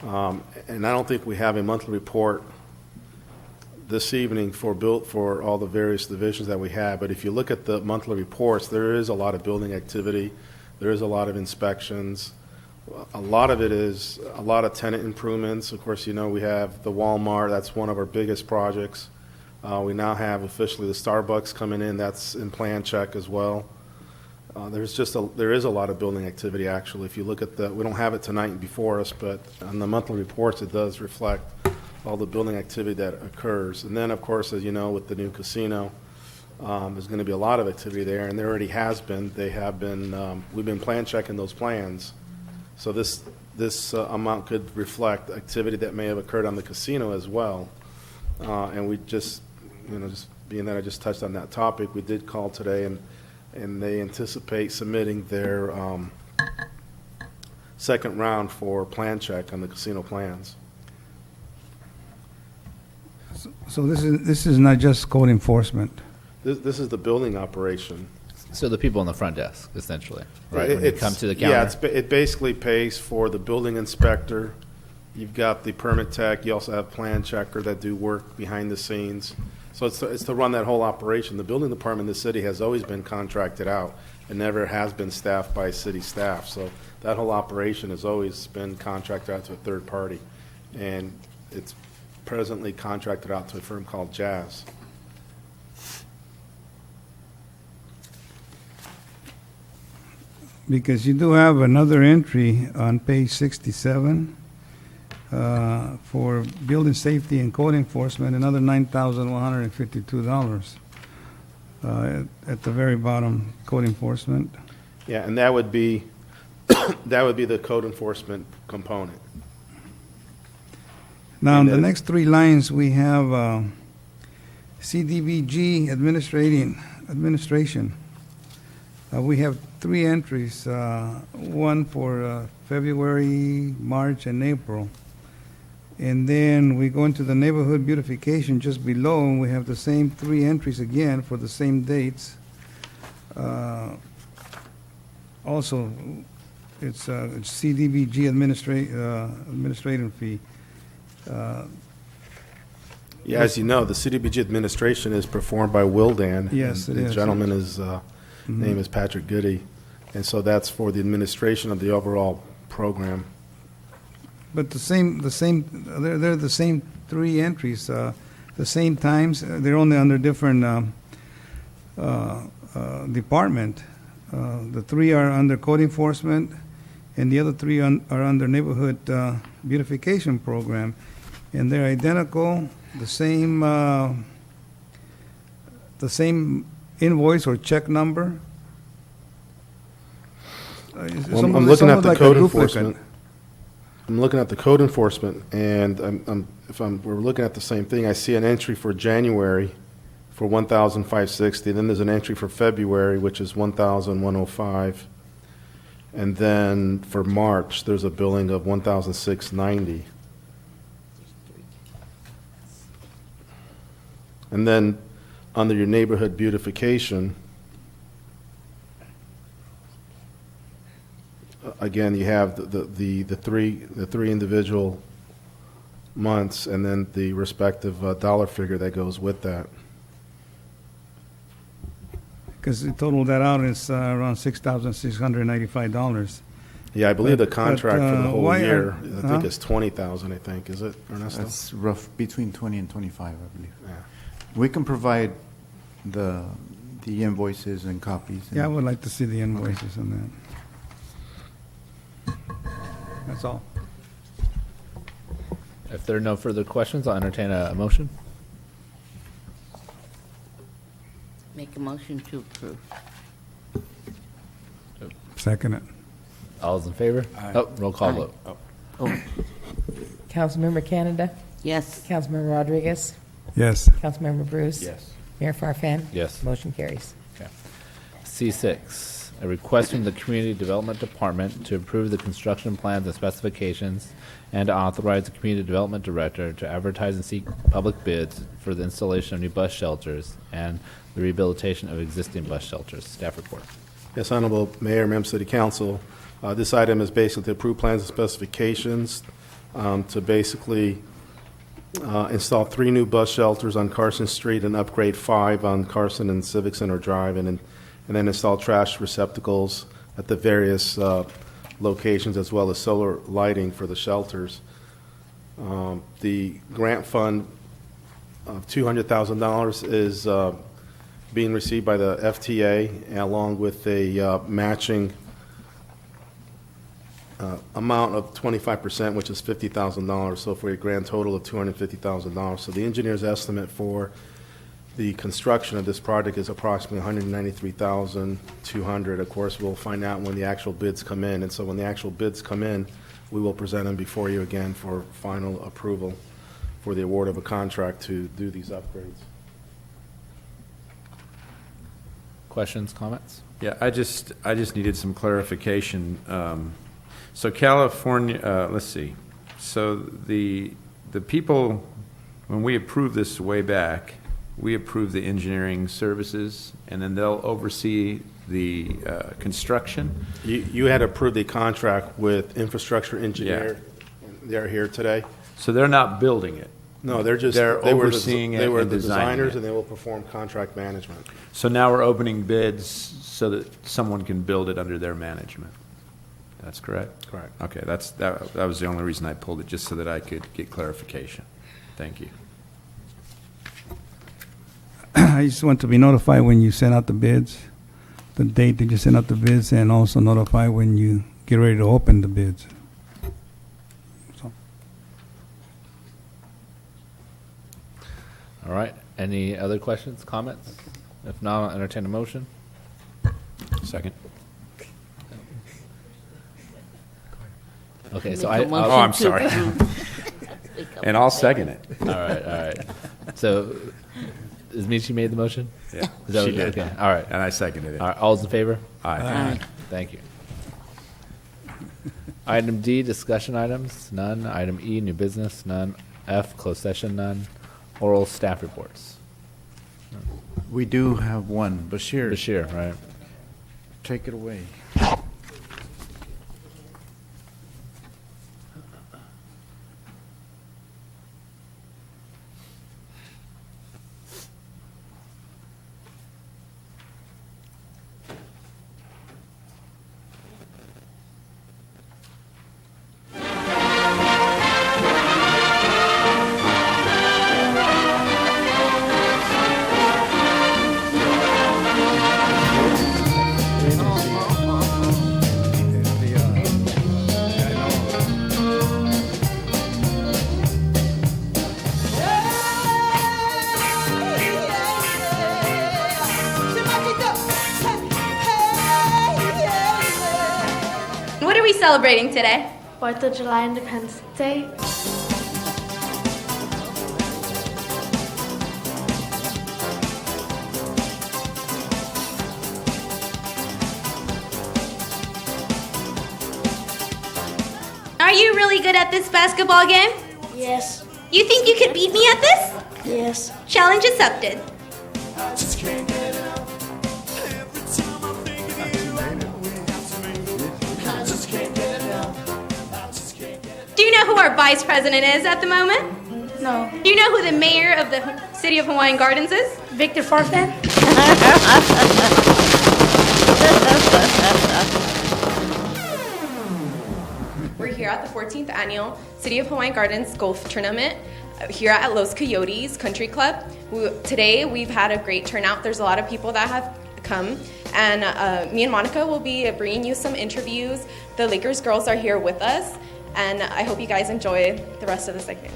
And I don't think we have a monthly report this evening for all the various divisions that we have. But if you look at the monthly reports, there is a lot of building activity. There is a lot of inspections. A lot of it is a lot of tenant improvements. Of course, you know, we have the Walmart. That's one of our biggest projects. We now have officially the Starbucks coming in. That's in plan check as well. There is a lot of building activity, actually. If you look at we don't have it tonight before us, but on the monthly reports, it does reflect all the building activity that occurs. And then, of course, as you know, with the new casino, there's going to be a lot of activity there, and there already has been. We've been plan checking those plans. So this amount could reflect activity that may have occurred on the casino as well. And we just being that I just touched on that topic, we did call today, and they anticipate submitting their second round for plan check on the casino plans. So this is not just code enforcement. This is the building operation. So the people on the front desk, essentially, right? It- When it comes to the counter. Yeah, it basically pays for the building inspector. You've got the permit tech. You also have plan checker that do work behind the scenes. So it's to run that whole operation. The building department in the city has always been contracted out and never has been staffed by city staff. So that whole operation has always been contracted out to a third party. And it's presently contracted out to a firm called Jazz. Because you do have another entry on page 67 for building safety and code enforcement, another $9,152 at the very bottom, code enforcement. Yeah, and that would be the code enforcement component. Now, in the next three lines, we have CDBG administration. We have three entries, one for February, March, and April. And then we go into the neighborhood beautification just below, and we have the same three entries again for the same dates. Also, it's CDBG administrative fee. Yeah, as you know, the CDBG administration is performed by Wildan. Yes, it the is. The gentleman is name is Patrick Goody, and so that's for the administration of the overall program. But they're the same three entries. the same times. They're only under different department. The three are under code enforcement, and the other three are under neighborhood beautification program, and they're identical. The same invoice or check number. I'm looking at the code enforcement. I'm looking at the code enforcement, and we're looking at the same thing. I see an entry for January for $1,560. Then there's an entry for February, which is $1,105, and then for March there's a billing of $1,690. And then under your neighborhood beautification, again, you have the three individual months, and then the respective dollar figure that goes with that. Because you total that out, it's around $6,695. Yeah, I believe the contract for the whole year, I huh? think, is $20,000. I think, is it, Ernesto? That's rough, between 20 and 25, I believe. Yeah. We can provide the invoices and copies. Yeah, I would like to see the invoices on that. That's all. If there are no further questions, I'll entertain a motion. Make a motion to approve. Second it. All those in favor? Aye. Oh, roll call Aye. vote. Councilmember Canada? Yes. Councilmember Rodriguez? Yes. Councilmember Bruce? Yes. Mayor Farfan? Yes. Motion carries. Okay. C6, a request from the Community Development Department to approve the construction plans and specifications and to authorize the Community Development Director to advertise and seek public bids for the installation of new bus shelters and the rehabilitation of existing bus shelters. Staff report. Yes, Honorable Mayor, Members of City Council. This item is basically to approve plans and specifications to basically install 3 new bus shelters on Carson Street and upgrade 5 on Carson and Civic Center Drive, and then install trash receptacles at the various locations, as well as solar lighting for the shelters. The grant fund of $200,000 is being received by the FTA, along with a matching amount of 25%, which is $50,000, so for a grand total of $250,000. So the engineer's estimate for the construction of this project is approximately $193,200. Of course, we'll find out when the actual bids come in, and so when the actual bids come in, we will present them before you again for final approval for the award of a contract to do these upgrades. Questions, comments? Yeah, I just needed some clarification. So California, let's see. So the people, when we approved this way back, we approved the engineering services, and then they'll oversee the construction. You had approved a contract with Infrastructure Engineer. Yeah. They're here today. So they're not building it. No, they're overseeing it. They were and the designing designers, it. and they will perform contract management. So now we're opening bids so that someone can build it under their management. That's correct? Correct. Okay, that was the only reason I pulled it, just so that I could get clarification. Thank you. I just want to be notified when you send out the bids, the date that you send out the bids, and also notify when you get ready to open the bids. So. All right. Any other questions, comments? If not, I'll entertain a motion. Second. Okay, so I'm sorry. And I'll second it. All right. So, is Michi made the motion? Yeah, Is that she what- did. Okay, all right. And I seconded it. All right, all's in favor? Aye. Aye. Thank you. Item D, discussion items, none. Item E, new business, none. F, closed session, none. Oral staff reports. We do have one. Bashir, Bashir, right? take it away. we celebrating today? 4th of July Independence Day. Are you really good at this basketball game? Yes. You think you could beat me at this? Yes. Challenge accepted. Do you know who our vice president is at the moment? No. Do you know who the mayor of the city of Hawaiian Gardens is? Victor Farfan? We're here at the 14th annual City of Hawaiian Gardens Golf Tournament here at Los Coyotes Country Club. Today we've had a great turnout. There's a lot of people that have come, and me and Monica will be bringing you some interviews. The Lakers girls are here with us, and I hope you guys enjoy the rest of the segment.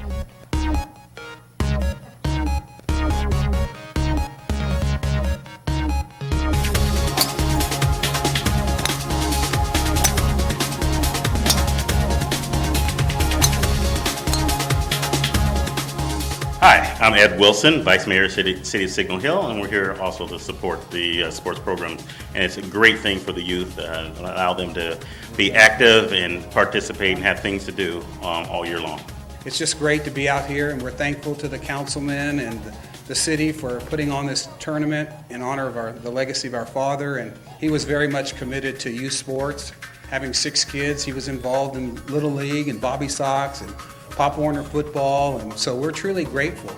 Hi, I'm Ed Wilson, Vice Mayor of City of Signal Hill, and we're here also to support the sports program. And it's a great thing for the youth, allow them to be active and participate and have things to do all year long. It's just great to be out here, and we're thankful to the councilmen and the city for putting on this tournament in honor of the legacy of our father. And he was very much committed to youth sports. Having 6 kids, he was involved in Little League and Bobby Sox and Pop Warner football, and so we're truly grateful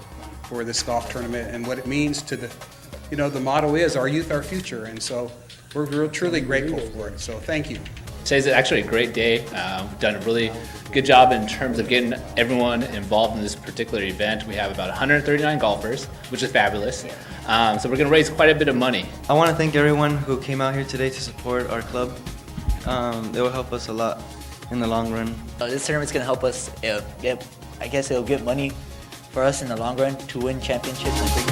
for this golf tournament and what it means to the motto is our youth, our future, and so we're truly grateful for it. So thank you. Today's actually a great day. We've done a really good job in terms of getting everyone involved in this particular event. We have about 139 golfers, which is fabulous. So we're going to raise quite a bit of money. I want to thank everyone who came out here today to support our club. It will help us a lot in the long run. This tournament's going to help us I guess it'll get money for us in the long run to win championships and bring.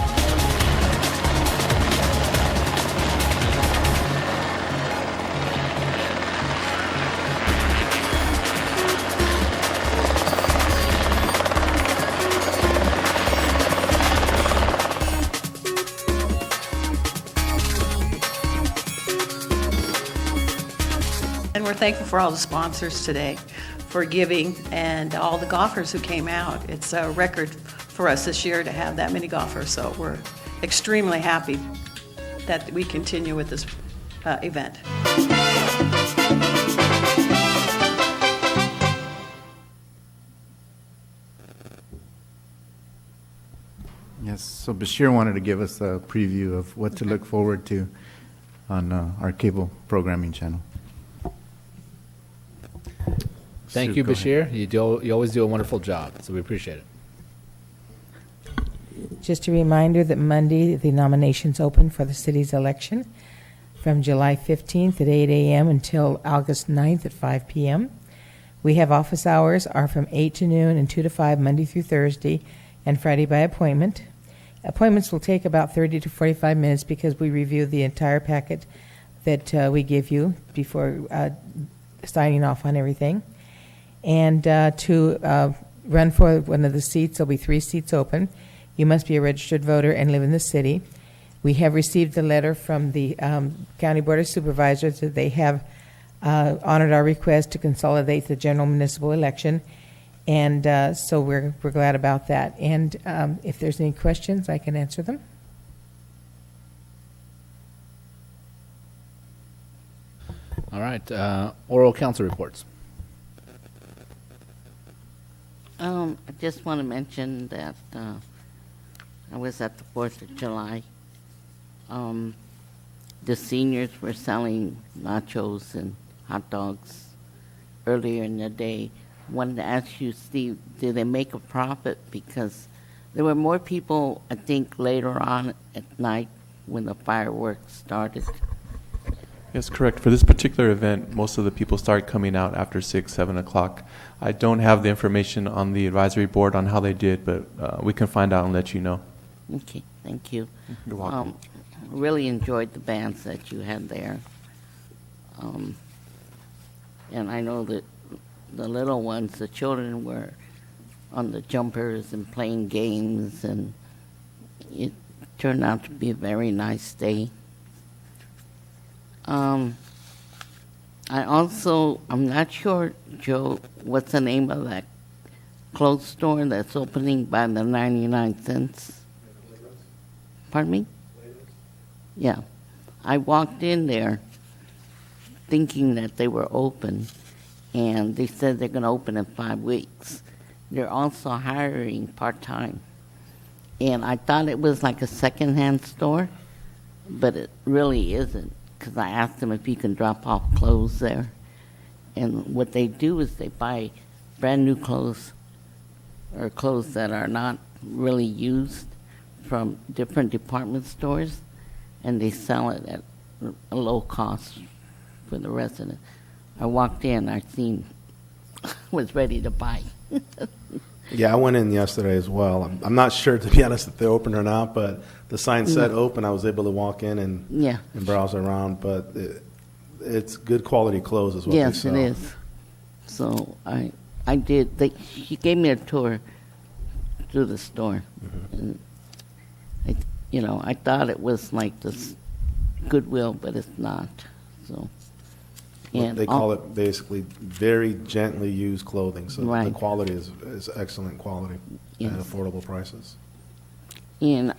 And we're thankful for all the sponsors today for giving and all the golfers who came out. It's a record for us this year to have that many golfers, so we're extremely happy that we continue with this event. Yes, so Bashir wanted to give us a preview of what to look forward to on our cable programming channel. Thank you, Bashir. You always do a wonderful job, so we appreciate it. Just a reminder that Monday, the nominations open for the city's election from July 15th at 8 a.m. until August 9th at 5 p.m. We have office hours are from 8 to noon and 2 to 5 Monday through Thursday and Friday by appointment. Appointments will take about 30 to 45 minutes because we review the entire packet that we give you before signing off on everything. And to run for one of the seats, there'll be 3 seats open. You must be a registered voter and live in the city. We have received a letter from the County Board of Supervisors that they have honored our request to consolidate the general municipal election. And so we're glad about that. And if there's any questions, I can answer them. All right, oral council reports. I just want to mention that I was at the 4th of July. The seniors were selling nachos and hot dogs earlier in the day. Wanted to ask you, Steve, did they make a profit? Because there were more people, I think, later on at night when the fireworks started. Yes, correct. For this particular event, most of the people start coming out after 6, 7 o'clock. I don't have the information on the advisory board on how they did, but we can find out and let you know. Okay, thank you. You're welcome. Really enjoyed the bands that you had there. And I know that the little ones, the children, were on the jumpers and playing games, and it turned out to be a very nice day. I'm not sure, Joe, what's the name of that clothes store that's opening by the 99 cents? Pardon me? Yeah. I walked in there thinking that they were open, and they said they're going to open in 5 weeks. They're also hiring part-time. And I thought it was like a second-hand store, but it really isn't, because I asked them if you can drop off clothes there. And what they do is they buy brand-new clothes or clothes that are not really used from different department stores, and they sell it at a low cost for the resident. I walked in, I was ready to buy. Yeah, I went in yesterday as well. I'm not sure, to be honest, if they're open or not, but the sign said open. I was able to walk in and browse around, but it's good quality clothes is what they sell. Yes, it is. So I did. She gave me a tour through the store. And I thought it was like this Goodwill, but it's not. So. And they call it basically very gently used clothing, so right. the quality is excellent quality at affordable prices. And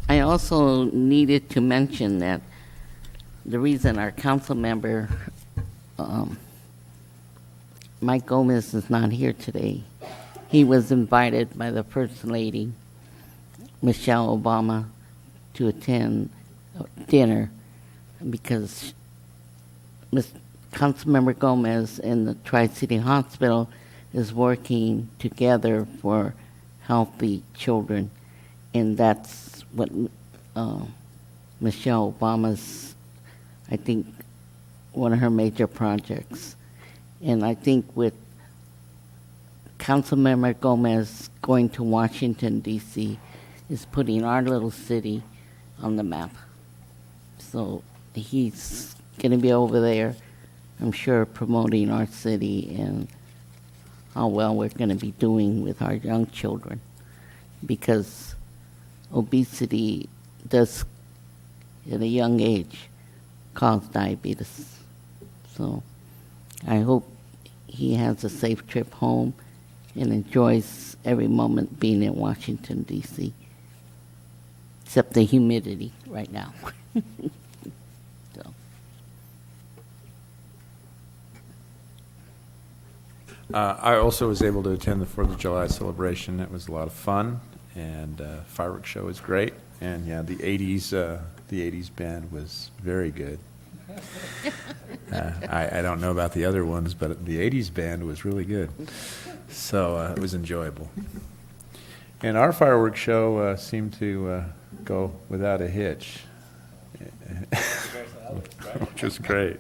I also needed to mention that the reason our council member, Mike Gomez, is not here today, he was invited by the First Lady, Michelle Obama, to attend dinner because Councilmember Gomez and the Tri-City Hospital is working together for healthy children, and that's what Michelle Obama's, I think, one of her major projects. And I think with Councilmember Gomez going to Washington, D.C., is putting our little city on the map. So he's going to be over there, I'm sure, promoting our city and how well we're going to be doing with our young children, because obesity does, at a young age, cause diabetes. So I hope he has a safe trip home and enjoys every moment being in Washington, D.C., except the humidity right now. I also was able to attend the 4th of July celebration. It was a lot of fun, and fireworks show was great. And yeah, the 80s band was very good. I don't know about the other ones, but the 80s band was really good. So it was enjoyable. And our fireworks show seemed to go without a hitch, which was great.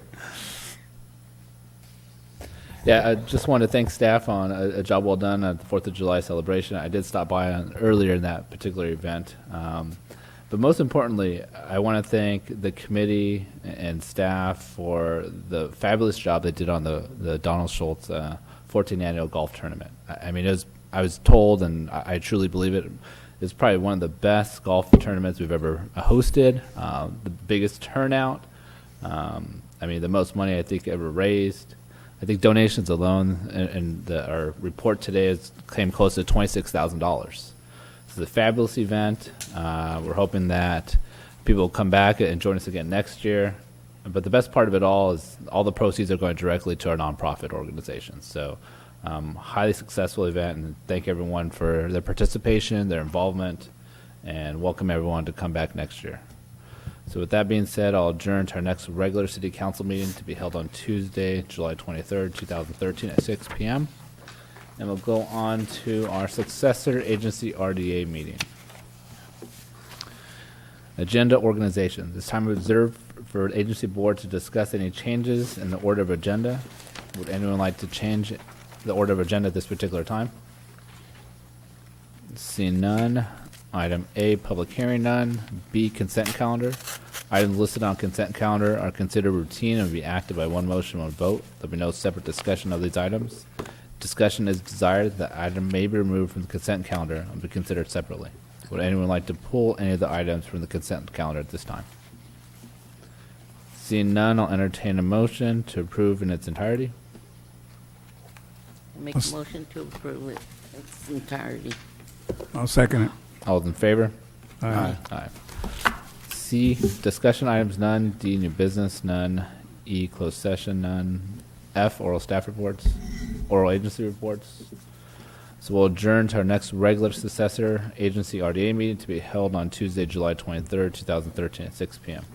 Yeah, I just want to thank staff on a job well done at the 4th of July celebration. I did stop by earlier in that particular event. But most importantly, I want to thank the committee and staff for the fabulous job they did on the Donald Schultz 14th Annual Golf Tournament. I mean, I was told, and I truly believe it, it's probably one of the best golf tournaments we've ever hosted, the biggest turnout. I mean, the most money I think ever raised. I think donations alone, and our report today came close to $26,000. This is a fabulous event. We're hoping that people will come back and join us again next year. But the best part of it all is all the proceeds are going directly to our nonprofit organizations. So highly successful event, and thank everyone for their participation, their involvement, and welcome everyone to come back next year. So with that being said, I'll adjourn to our next regular city council meeting to be held on Tuesday, July 23rd, 2013 at 6 p.m. And we'll go on to our successor agency RDA meeting. Agenda organization. This time reserved for the agency board to discuss any changes in the order of agenda. Would anyone like to change the order of agenda at this particular time? Seeing none. Item A, public hearing, none. B, consent calendar. Items listed on consent calendar are considered routine and will be acted by one motion, one vote. There'll be no separate discussion of these items. Discussion is desired. The item may be removed from the consent calendar and be considered separately. Would anyone like to pull any of the items from the consent calendar at this time? Seeing none, I'll entertain a motion to approve in its entirety. Make a motion to approve it in its entirety. I'll second it. All those in favor? Aye. Aye. C, discussion items, none. D, new business, none. E, closed session, none. F, oral staff reports, oral agency reports. So we'll adjourn to our next regular successor agency RDA meeting to be held on Tuesday, July 23rd, 2013 at 6 p.m.